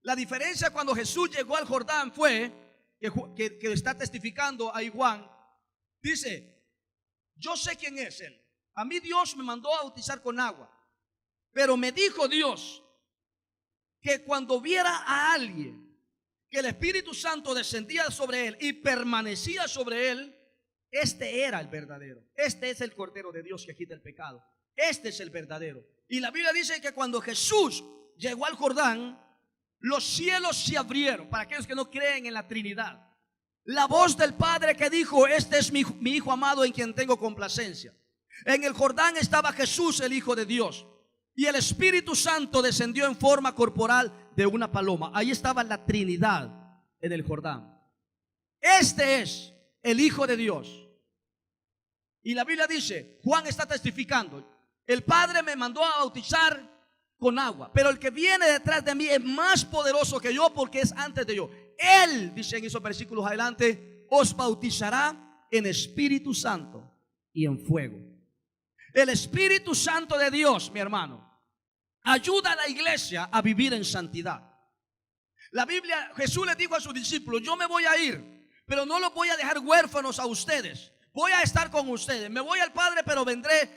La diferencia cuando Jesús llegó al Jordán fue que está testificando ahí Juan. Dice: yo sé quién es él. A mí Dios me mandó a bautizar con agua, pero me dijo Dios que cuando viera a alguien que el Espíritu Santo descendía sobre él y permanecía sobre él, este era el verdadero. Este es el Cordero de Dios que quita el pecado. Este es el verdadero. Y la Biblia dice que cuando Jesús llegó al Jordán, los cielos se abrieron. Para aquellos que no creen en la Trinidad, la voz del Padre que dijo: este es mi Hijo amado en quien tengo complacencia. En el Jordán estaba Jesús, el Hijo de Dios, y el Espíritu Santo descendió en forma corporal de una paloma. Ahí estaba la Trinidad en el Jordán. Este es el Hijo de Dios. Y la Biblia dice, Juan está testificando: el Padre me mandó a bautizar con agua, pero el que viene detrás de mí es más poderoso que yo, porque es antes de yo. Él, dice en esos versículos adelante, os bautizará en Espíritu Santo y en fuego. El Espíritu Santo de Dios, mi hermano, ayuda a la iglesia a vivir en santidad. La Biblia, Jesús les dijo a sus discípulos: yo me voy a ir, pero no los voy a dejar huérfanos a ustedes. Voy a estar con ustedes. Me voy al Padre, pero vendré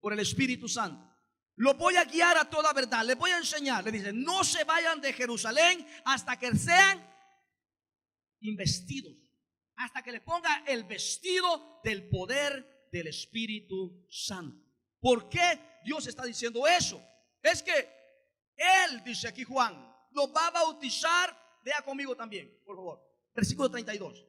por el Espíritu Santo. Los voy a guiar a toda verdad. Les voy a enseñar. Le dice: no se vayan de Jerusalén hasta que sean investidos, hasta que les ponga el vestido del poder del Espíritu Santo. ¿Por qué Dios está diciendo eso? Es que Él, dice aquí Juan, los va a bautizar. Vea conmigo también, por favor, versículo 32.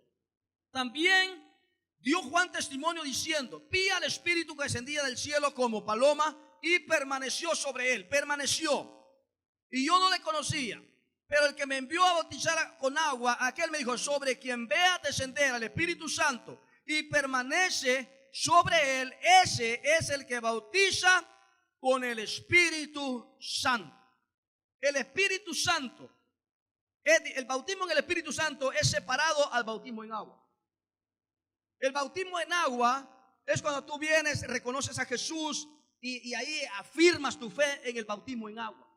También dio Juan testimonio diciendo: vi al Espíritu que descendía del cielo como paloma y permaneció sobre él. Permaneció. Y yo no le conocía, pero el que me envió a bautizar con agua, aquel me dijo: sobre quien vea descender al Espíritu Santo y permanece sobre él, ese es el que bautiza con el Espíritu Santo. El Espíritu Santo, el bautismo en el Espíritu Santo es separado al bautismo en agua. El bautismo en agua es cuando tú vienes, reconoces a Jesús y ahí afirmas tu fe en el bautismo en agua.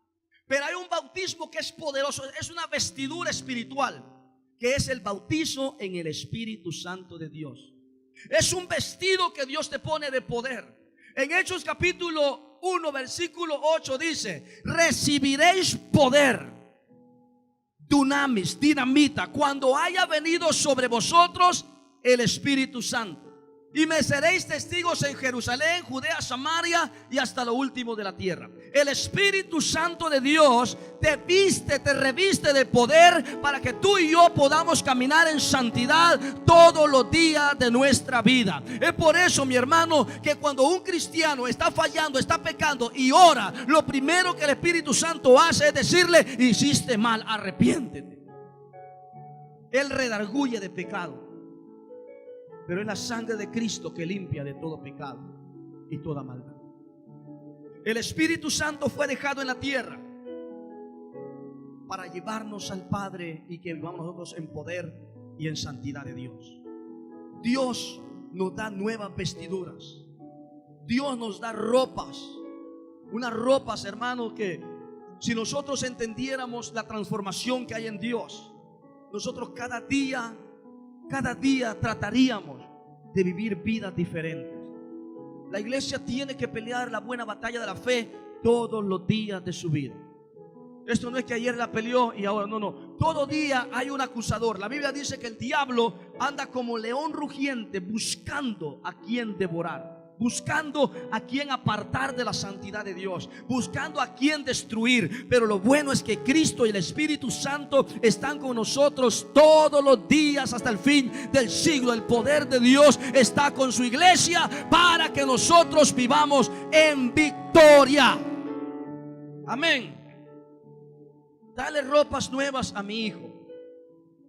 Pero hay un bautismo que es poderoso, es una vestidura espiritual, que es el bautizo en el Espíritu Santo de Dios. Es un vestido que Dios te pone de poder. En Hechos capítulo 1 versículo 8 dice: recibiréis poder, dunamis, dinamita, cuando haya venido sobre vosotros el Espíritu Santo, y me seréis testigos en Jerusalén, Judea, Samaria y hasta lo último de la tierra. El Espíritu Santo de Dios te viste, te reviste de poder para que tú y yo podamos caminar en santidad todos los días de nuestra vida. Es por eso, mi hermano, que cuando un cristiano está fallando, está pecando y ora, lo primero que el Espíritu Santo hace es decirle: hiciste mal, arrepiéntete. Él redarguye de pecado. Pero es la sangre de Cristo que limpia de todo pecado y toda maldad. El Espíritu Santo fue dejado en la tierra para llevarnos al Padre y que vivamos nosotros en poder y en santidad de Dios. Dios nos da nuevas vestiduras. Dios nos da ropas. Unas ropas, hermanos, que si nosotros entendiéramos la transformación que hay en Dios, nosotros cada día trataríamos de vivir vidas diferentes. La iglesia tiene que pelear la buena batalla de la fe todos los días de su vida. Esto no es que ayer la peleó y ahora no. Todo día hay un acusador. La Biblia dice que el diablo anda como león rugiente buscando a quien devorar, buscando a quien apartar de la santidad de Dios, buscando a quien destruir. Pero lo bueno es que Cristo y el Espíritu Santo están con nosotros todos los días hasta el fin del siglo. El poder de Dios está con su iglesia para que nosotros vivamos en victoria. Amén. Dale ropas nuevas a mi hijo.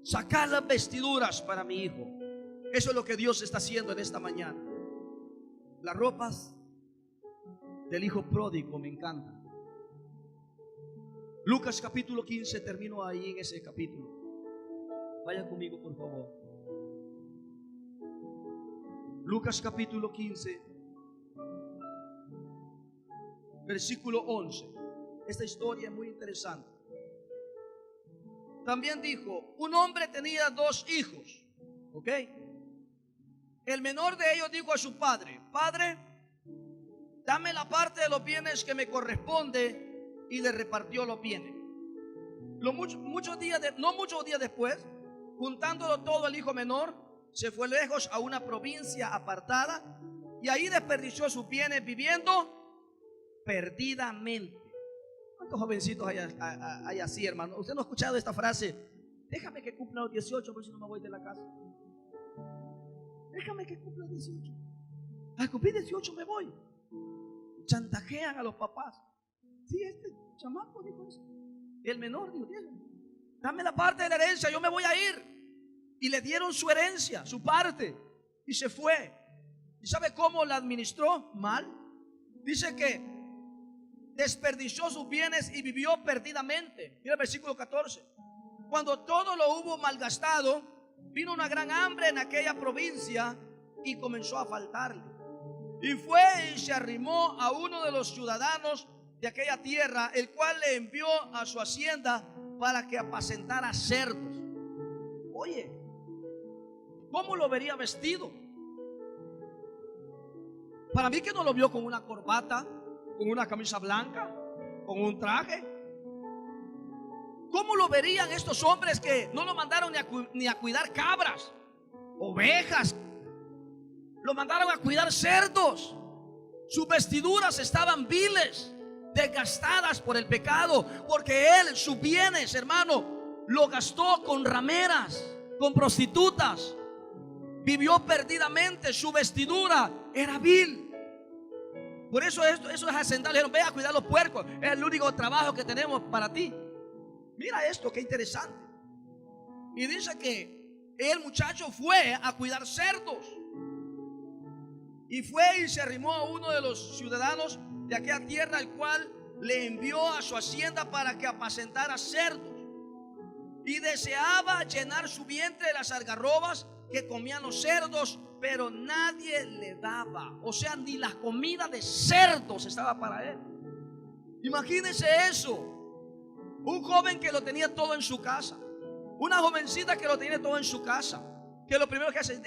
Sacar las vestiduras para mi hijo. Eso es lo que Dios está haciendo en esta mañana. Las ropas del hijo pródigo me encantan. Lucas capítulo 15, termino ahí en ese capítulo. Vaya conmigo, por favor. Lucas capítulo 15, versículo 11. Esta historia es muy interesante. También dijo: un hombre tenía 2 hijos. ¿Ok? El menor de ellos dijo a su padre: Padre, dame la parte de los bienes que me corresponde. Y le repartió los bienes. No muchos días después, juntándolo todo, el hijo menor se fue lejos a una provincia apartada y ahí desperdició sus bienes viviendo perdidamente. ¿Cuántos jovencitos hay así, hermano? ¿Usted no ha escuchado esta frase? Déjame que cumpla los 18, por si no me voy de la casa. Déjame que cumpla los 18. Al cumplir 18 me voy. Chantajean a los papás. Sí, este chamaco dijo eso. El menor dijo: dame la parte de la herencia, yo me voy a ir. Y le dieron su herencia, su parte, y se fue. ¿Y sabe cómo la administró? Mal. Dice que desperdició sus bienes y vivió perdidamente. Mira el versículo 14. Cuando todo lo hubo malgastado, vino una gran hambre en aquella provincia y comenzó a faltarle. Y fue y se arrimó a uno de los ciudadanos de aquella tierra, el cual le envió a su hacienda para que apacentara cerdos. Oye, ¿cómo lo vería vestido? Para mí que no lo vio con una corbata, con una camisa blanca, con un traje. ¿Cómo lo verían estos hombres que no lo mandaron ni a cuidar cabras, ovejas? Lo mandaron a cuidar cerdos. Sus vestiduras estaban viles, desgastadas por el pecado, porque él, sus bienes, hermano, lo gastó con rameras, con prostitutas. Vivió perdidamente, su vestidura era vil. Por eso esos hacendados le dijeron: ve a cuidar los puercos, es el único trabajo que tenemos para ti. Mira esto, qué interesante. Y dice que el muchacho fue a cuidar cerdos. Y fue y se arrimó a uno de los ciudadanos de aquella tierra, el cual le envió a su hacienda para que apacentara cerdos. Y deseaba llenar su vientre de las algarrobas que comían los cerdos, pero nadie le daba. O sea, ni la comida de cerdos estaba para él. Imagínense eso. Un joven que lo tenía todo en su casa, una jovencita que lo tiene todo en su casa, que lo primero que hace: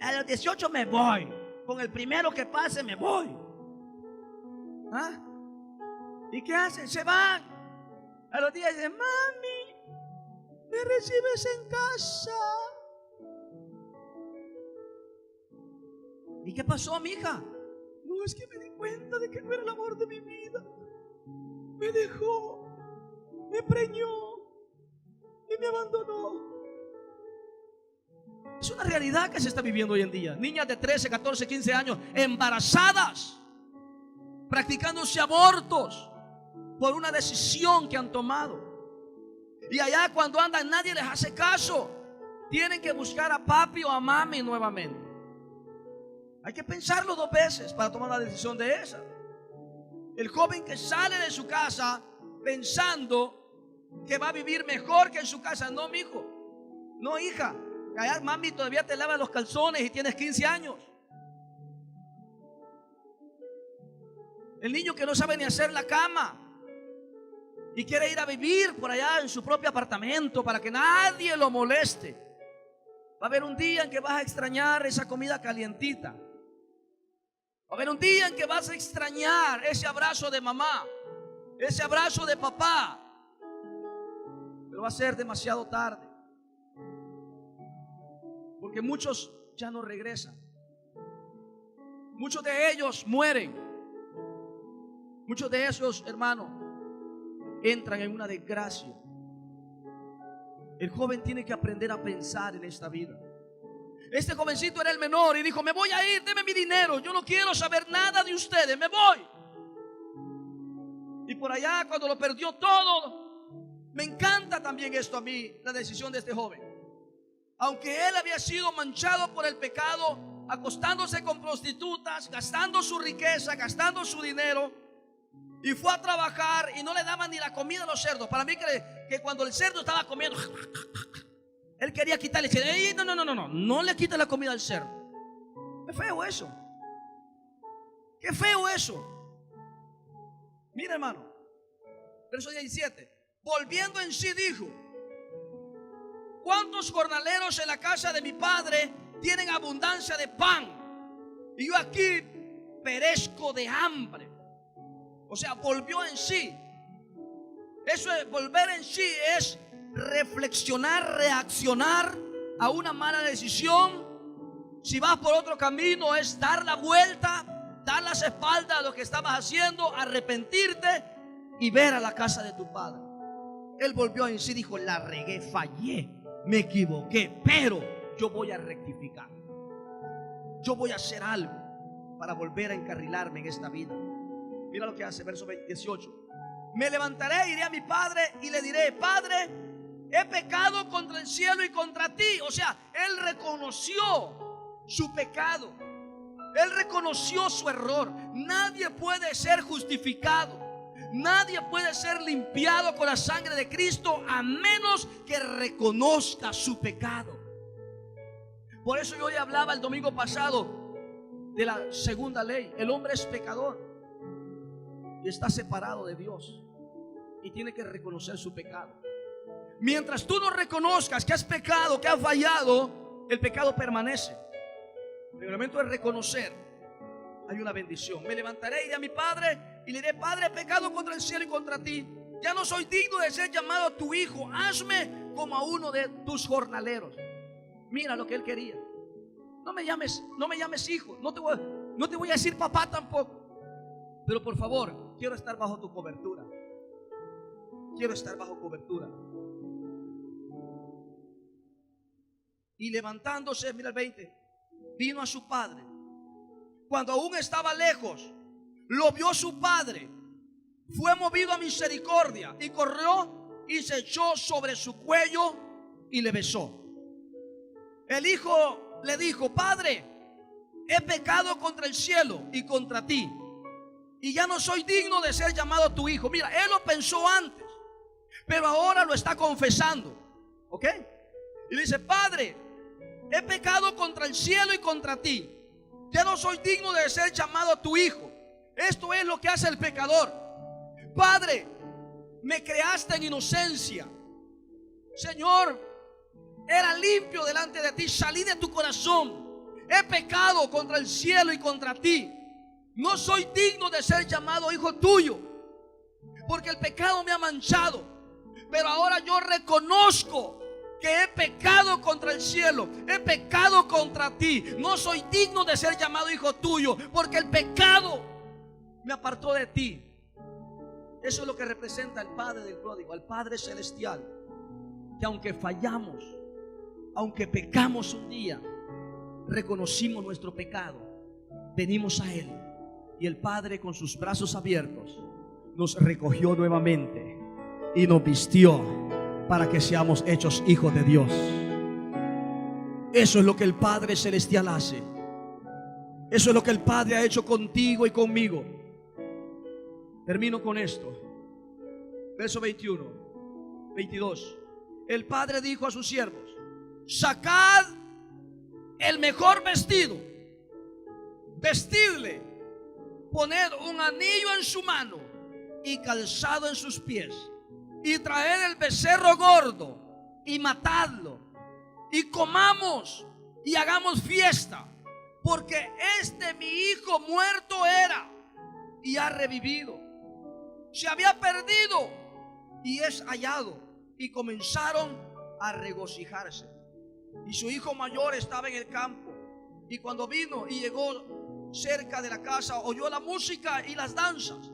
a los 18 me voy, con el primero que pase me voy. ¿Ah? ¿Y qué hacen? Se van. A los días dicen: mami, ¿me recibes en casa? ¿Y qué pasó, mija? No, es que me di cuenta de que no era el amor de mi vida. Me dejó, me preñó y me abandonó. Es una realidad que se está viviendo hoy en día. Niñas de 13, 14, 15 años embarazadas, practicándose abortos por una decisión que han tomado. Y allá cuando andan nadie les hace caso. Tienen que buscar a papi o a mami nuevamente. Hay que pensarlo 2 veces para tomar una decisión de esa. El joven que sale de su casa pensando que va a vivir mejor que en su casa. No, mijo, no, hija. Allá mami todavía te lava los calzones y tienes 15 años. El niño que no sabe ni hacer la cama y quiere ir a vivir por allá en su propio apartamento para que nadie lo moleste. Va a haber un día en que vas a extrañar esa comida calientita. Va a haber un día en que vas a extrañar ese abrazo de mamá, ese abrazo de papá. Pero va a ser demasiado tarde, porque muchos ya no regresan. Muchos de ellos mueren. Muchos de esos, hermanos, entran en una desgracia. El joven tiene que aprender a pensar en esta vida. Este jovencito era el menor y dijo: me voy a ir, deme mi dinero, yo no quiero saber nada de ustedes, me voy. Y por allá, cuando lo perdió todo, me encanta también esto a mí, la decisión de este joven. Aunque él había sido manchado por el pecado, acostándose con prostitutas, gastando su riqueza, gastando su dinero, y fue a trabajar y no le daban ni la comida a los cerdos. Para mí que cuando el cerdo estaba comiendo, él quería quitarle. No le quita la comida al cerdo. feo eso. Qué feo eso. Mira, hermano, verso 17. Volviendo en sí dijo: ¿cuántos jornaleros en la casa de mi padre tienen abundancia de pan? Y yo aquí perezco de hambre. O sea, volvió en sí. Eso es volver en sí, es reflexionar, reaccionar a una mala decisión. Si vas por otro camino, es dar la vuelta, dar las espaldas a lo que estabas haciendo, arrepentirte y ver a la casa de tu padre. Él volvió en sí, dijo: la regué, fallé, me equivoqué, pero yo voy a rectificar. Yo voy a hacer algo para volver a encarrilarme en esta vida. Mira lo que hace, verso 18. Me levantaré, iré a mi padre y le diré: Padre, he pecado contra el cielo y contra ti. O sea, él reconoció su pecado. Él reconoció su error. Nadie puede ser justificado. Nadie puede ser limpiado con la sangre de Cristo a menos que reconozca su pecado. Por eso yo ya hablaba el domingo pasado de la segunda ley. El hombre es pecador y está separado de Dios y tiene que reconocer su pecado. Mientras tú no reconozcas que has pecado, que has fallado, el pecado permanece. En el momento de reconocer, hay una bendición. Me levantaré, iré a mi padre y le diré: Padre, he pecado contra el cielo y contra ti. Ya no soy digno de ser llamado tu hijo. Hazme como a uno de tus jornaleros. Mira lo que él quería. No me llames hijo. No te voy a decir papá tampoco. Pero por favor, quiero estar bajo tu cobertura. Quiero estar bajo cobertura. Y levantándose, mira el 20, vino a su padre. Cuando aún estaba lejos, lo vio su padre. Fue movido a misericordia y corrió y se echó sobre su cuello y le besó. El hijo le dijo: Padre, he pecado contra el cielo y contra ti, y ya no soy digno de ser llamado tu hijo. Mira, él lo pensó antes, pero ahora lo está confesando. ¿Ok? Y le dice: Padre, he pecado contra el cielo y contra ti, ya no soy digno de ser llamado tu hijo. Esto es lo que hace el pecador. Padre, me creaste en inocencia. Señor, era limpio delante de ti, salí de tu corazón. He pecado contra el cielo y contra ti. No soy digno de ser llamado hijo tuyo, porque el pecado me ha manchado. Pero ahora yo reconozco que he pecado contra el cielo, he pecado contra ti. No soy digno de ser llamado hijo tuyo, porque el pecado me apartó de ti. Eso es lo que representa el Padre del pródigo, al Padre celestial, que aunque fallamos, aunque pecamos un día, reconocimos nuestro pecado, venimos a Él, y el Padre, con sus brazos abiertos, nos recogió nuevamente y nos vistió para que seamos hechos hijos de Dios. Eso es lo que el Padre celestial hace. Eso es lo que el Padre ha hecho contigo y conmigo. Termino con esto. Verso 21, 22. El Padre dijo a sus siervos: sacad el mejor vestido, vestidle, poned un anillo en su mano y calzado en sus pies, y traed el becerro gordo y matadlo, y comamos y hagamos fiesta, porque mi hijo muerto era y ha revivido, se había perdido y es hallado. Y comenzaron a regocijarse. Y su hijo mayor estaba en el campo, y cuando vino y llegó cerca de la casa, oyó la música y las danzas,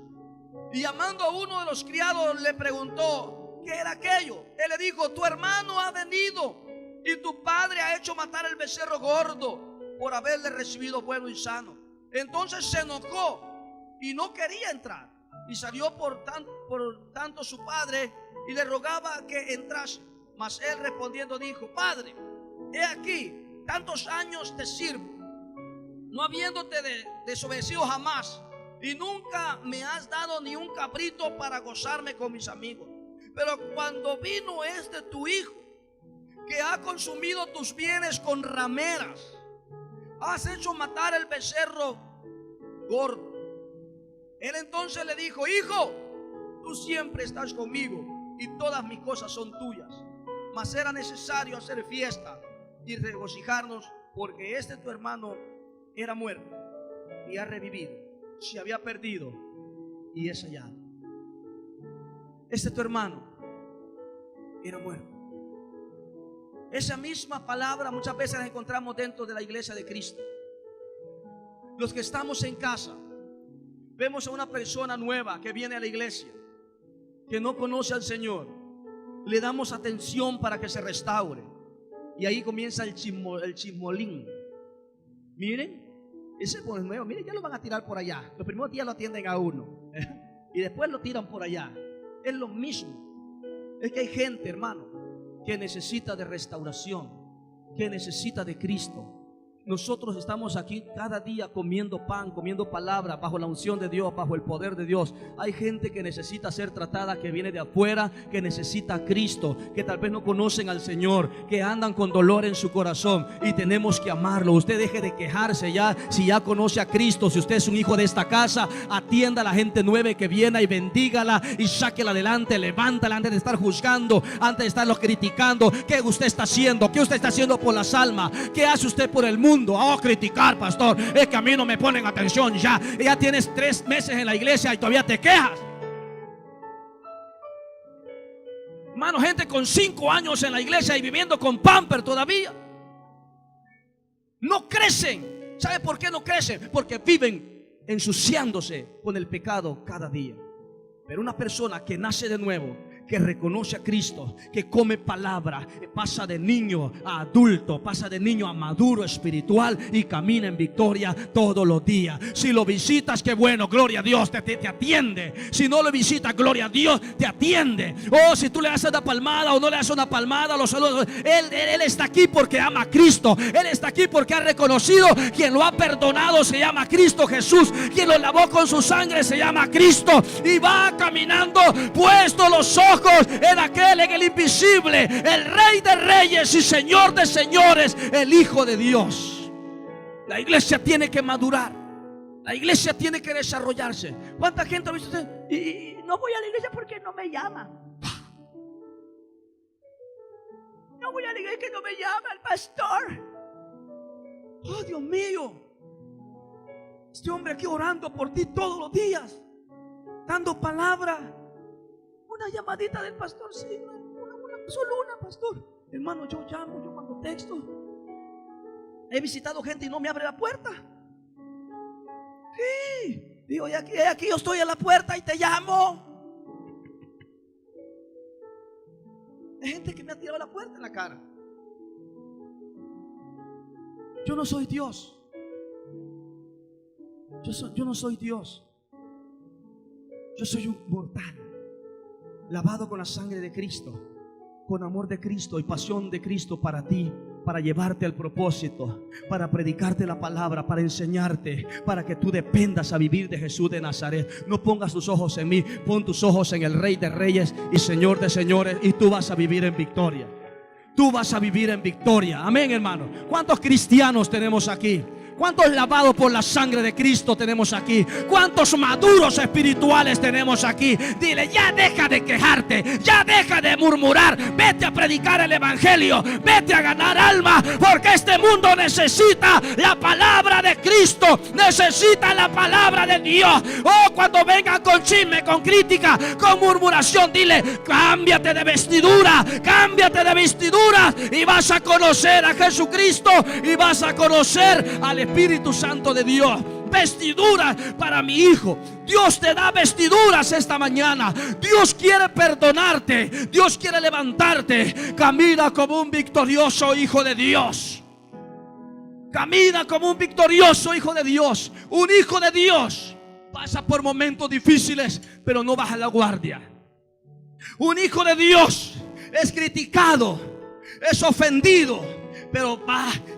y llamando a uno de los criados le preguntó qué era aquello. Él le dijo: tu hermano ha venido y tu padre ha hecho matar el becerro gordo por haberle recibido bueno y sano. Entonces se enojó y no quería entrar, y salió por tanto su padre y le rogaba que entrase. Mas él respondiendo dijo: Padre, he aquí, tantos años te sirvo, no habiéndote desobedecido jamás, y nunca me has dado ni un cabrito para gozarme con mis amigos. Pero cuando vino tu hijo, que ha consumido tus bienes con rameras, has hecho matar el becerro gordo. Él entonces le dijo: hijo, tú siempre estás conmigo y todas mis cosas son tuyas, mas era necesario hacer fiesta y regocijarnos, porque tu hermano era muerto y ha revivido, se había perdido y es hallado. Tu hermano era muerto. Esa misma palabra muchas veces la encontramos dentro de la iglesia de Cristo. Los que estamos en casa, vemos a una persona nueva que viene a la iglesia, que no conoce al Señor, le damos atención para que se restaure, y ahí comienza el chismolín. Miren, ese pues nuevo, miren, ya lo van a tirar por allá. Los primeros días lo atienden a uno y después lo tiran por allá. Es lo mismo. Es que hay gente, hermano, que necesita de restauración, que necesita de Cristo. Nosotros estamos aquí cada día comiendo pan, comiendo palabra, bajo la unción de Dios, bajo el poder de Dios. Hay gente que necesita ser tratada, que viene de afuera, que necesita a Cristo, que tal vez no conocen al Señor, que andan con dolor en su corazón, y tenemos que amarlo. Usted deje de quejarse ya. Si ya conoce a Cristo, si usted es un hijo de esta casa, atienda a la gente nueva que viene y bendígala y sáquela adelante, levántala antes de estar juzgando, antes de estarlo criticando. ¿Qué usted está haciendo? ¿Qué usted está haciendo por las almas? ¿Qué hace usted por el mundo? Criticar, pastor, es que a mí no me ponen atención. Ya tienes 3 meses en la iglesia y todavía te quejas. Hermano, gente con 5 años en la iglesia y viviendo con pamper todavía. No crecen. ¿Sabe por qué no crecen? Porque viven ensuciándose con el pecado cada día. Pero una persona que nace de nuevo, que reconoce a Cristo, que come palabra, pasa de niño a adulto, pasa de niño a maduro espiritual y camina en victoria todos los días. Si lo visitas, qué bueno, gloria a Dios, te atiende. Si no lo visitas, gloria a Dios, te atiende. Si tú le haces una palmada o no le haces una palmada, los saludos. Él está aquí porque ama a Cristo. Él está aquí porque ha reconocido: quien lo ha perdonado se llama Cristo Jesús, quien lo lavó con su sangre se llama Cristo, y va caminando puesto los ojos en aquel, en el invisible, el Rey de Reyes y Señor de Señores, el Hijo de Dios. La iglesia tiene que madurar. La iglesia tiene que desarrollarse. ¿Cuánta gente ha visto usted? Y no voy a la iglesia porque no me llama. No voy a la iglesia que no me llama el pastor. Oh, Dios mío. Este hombre aquí orando por ti todos los días, dando palabra. Una llamadita del pastor, sí, solo una, pastor. Hermano, yo llamo, yo mando texto. He visitado gente y no me abre la puerta. Sí, digo, aquí yo estoy a la puerta y te llamo. Hay gente que me ha tirado la puerta en la cara. Yo no soy Dios. Yo no soy Dios. Yo soy un mortal, lavado con la sangre de Cristo, con amor de Cristo y pasión de Cristo para ti, para llevarte al propósito, para predicarte la palabra, para enseñarte, para que tú dependas a vivir de Jesús de Nazaret. No pongas tus ojos en mí, pon tus ojos en el Rey de Reyes y Señor de Señores, y tú vas a vivir en victoria. Tú vas a vivir en victoria. Amén, hermano. ¿Cuántos cristianos tenemos aquí? ¿Cuántos lavados por la sangre de Cristo tenemos aquí? ¿Cuántos maduros espirituales tenemos aquí? Dile: ya deja de quejarte, ya deja de murmurar, vete a predicar el evangelio, vete a ganar alma, porque este mundo necesita la palabra de Cristo, necesita la palabra de Dios. Cuando vengan con chisme, con crítica, con murmuración, dile: cámbiate de vestidura, cámbiate de vestidura, y vas a conocer a Jesucristo y vas a conocer al Espíritu Santo de Dios. Vestiduras para mi hijo. Dios te da vestiduras esta mañana. Dios quiere perdonarte, Dios quiere levantarte. Camina como un victorioso hijo de Dios. Camina como un victorioso hijo de Dios. Un hijo de Dios pasa por momentos difíciles, pero no baja la guardia. Un hijo de Dios es criticado, es ofendido, pero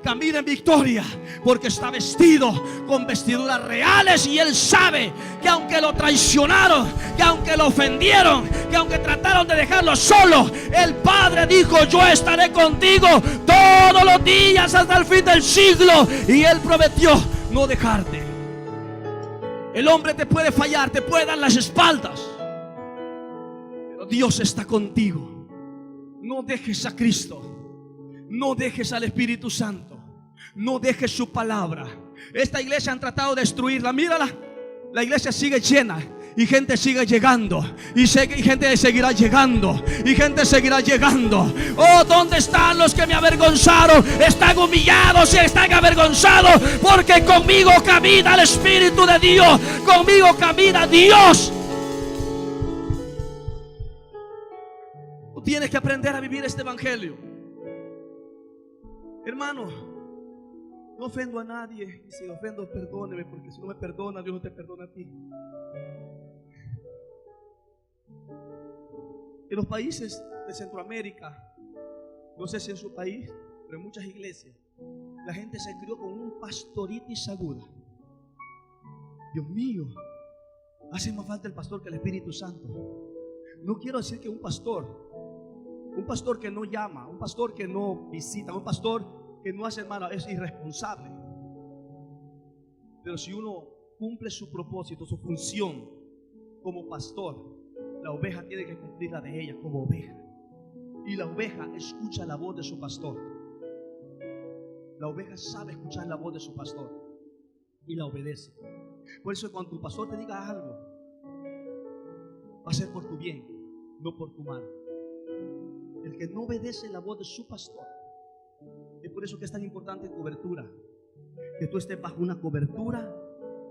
camina en victoria, porque está vestido con vestiduras reales. Y él sabe que aunque lo traicionaron, que aunque lo ofendieron, que aunque trataron de dejarlo solo, el Padre dijo: yo estaré contigo todos los días hasta el fin del siglo. Y él prometió no dejarte. El hombre te puede fallar, te puede dar las espaldas, pero Dios está contigo. No dejes a Cristo, no dejes al Espíritu Santo, no dejes su palabra. Esta iglesia han tratado de destruirla, mírala. La iglesia sigue llena y gente sigue llegando, y gente seguirá llegando, y gente seguirá llegando. Oh, ¿dónde están los que me avergonzaron? Están humillados y están avergonzados, porque conmigo camina el Espíritu de Dios, conmigo camina Dios. Tú tienes que aprender a vivir este evangelio. Hermano, no ofendo a nadie, y si ofendo, perdóneme, porque si no me perdona, Dios no te perdona a ti. En los países de Centroamérica, no sé si en su país, pero en muchas iglesias, la gente se crió con un pastoritis aguda. Dios mío, hace más falta el pastor que el Espíritu Santo. No quiero decir que un pastor que no llama, un pastor que no visita, un pastor que no hace hermano es irresponsable. Pero si uno cumple su propósito, su función como pastor, la oveja tiene que cumplir la de ella como oveja. Y la oveja escucha la voz de su pastor. La oveja sabe escuchar la voz de su pastor y la obedece. Por eso cuando tu pastor te diga algo, va a ser por tu bien, no por tu mal. El que no obedece la voz de su pastor, es por eso que es tan importante cobertura. Que tú estés bajo una cobertura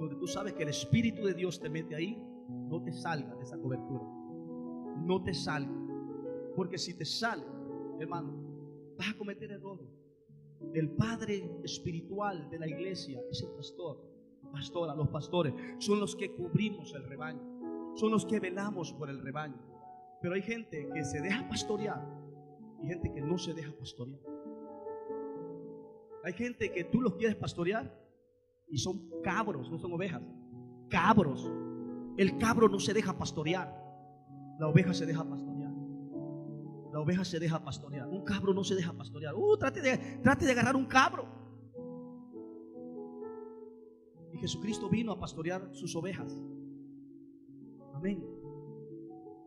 donde tú sabes que el Espíritu de Dios te mete ahí. No te salgas de esa cobertura, no te salgas, porque si te sales, hermano, vas a cometer errores. El padre espiritual de la iglesia es el pastor. Pastora, los pastores son los que cubrimos el rebaño, son los que velamos por el rebaño. Pero hay gente que se deja pastorear y gente que no se deja pastorear. Hay gente que tú los quieres pastorear y son cabros, no son ovejas, cabros. El cabro no se deja pastorear, la oveja se deja pastorear. La oveja se deja pastorear. Un cabro no se deja pastorear. Trate de agarrar un cabro. Y Jesucristo vino a pastorear sus ovejas. Amén.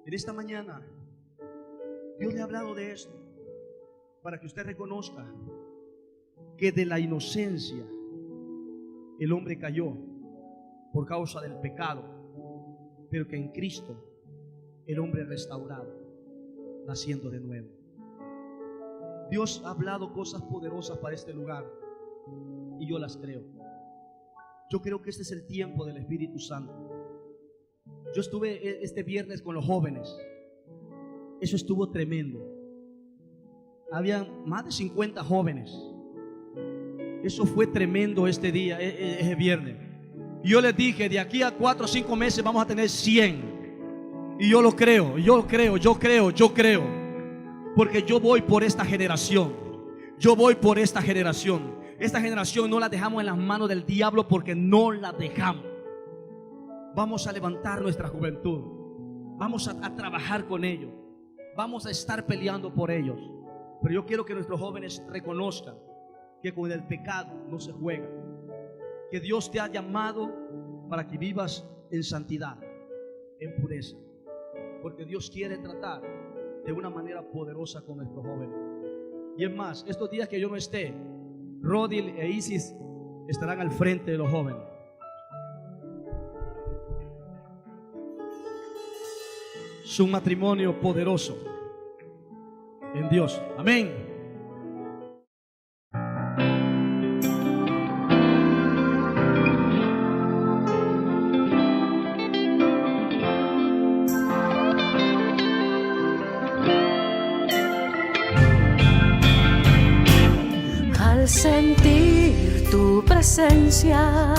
En esta mañana Dios le ha hablado de esto para que usted reconozca que de la inocencia el hombre cayó por causa del pecado, pero que en Cristo el hombre es restaurado, naciendo de nuevo. Dios ha hablado cosas poderosas para este lugar y yo las creo. Yo creo que este es el tiempo del Espíritu Santo. Yo estuve este viernes con los jóvenes. Eso estuvo tremendo. Había más de 50 jóvenes. Eso fue tremendo este día, ese viernes. Y yo les dije, de aquí a 4 o 5 meses vamos a tener 100. Y yo lo creo, yo creo. Porque yo voy por esta generación. Yo voy por esta generación. Esta generación no la dejamos en las manos del diablo, porque no la dejamos. Vamos a levantar nuestra juventud. Vamos a trabajar con ellos. Vamos a estar peleando por ellos. Pero yo quiero que nuestros jóvenes reconozcan que con el pecado no se juega. Que Dios te ha llamado para que vivas en santidad, en pureza. Porque Dios quiere tratar de una manera poderosa con nuestros jóvenes. Y es más, estos días que yo no esté, Rodil e Isis estarán al frente de los jóvenes. Es un matrimonio poderoso en Dios. Amén. Al sentir tu presencia,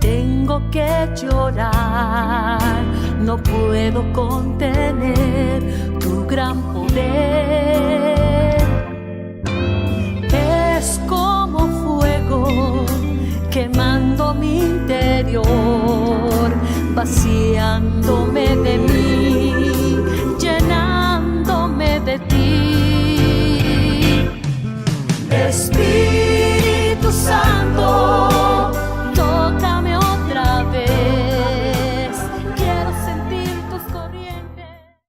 tengo que llorar. No puedo contener tu gran poder. vaciándome de mí, llenándome de ti. Espíritu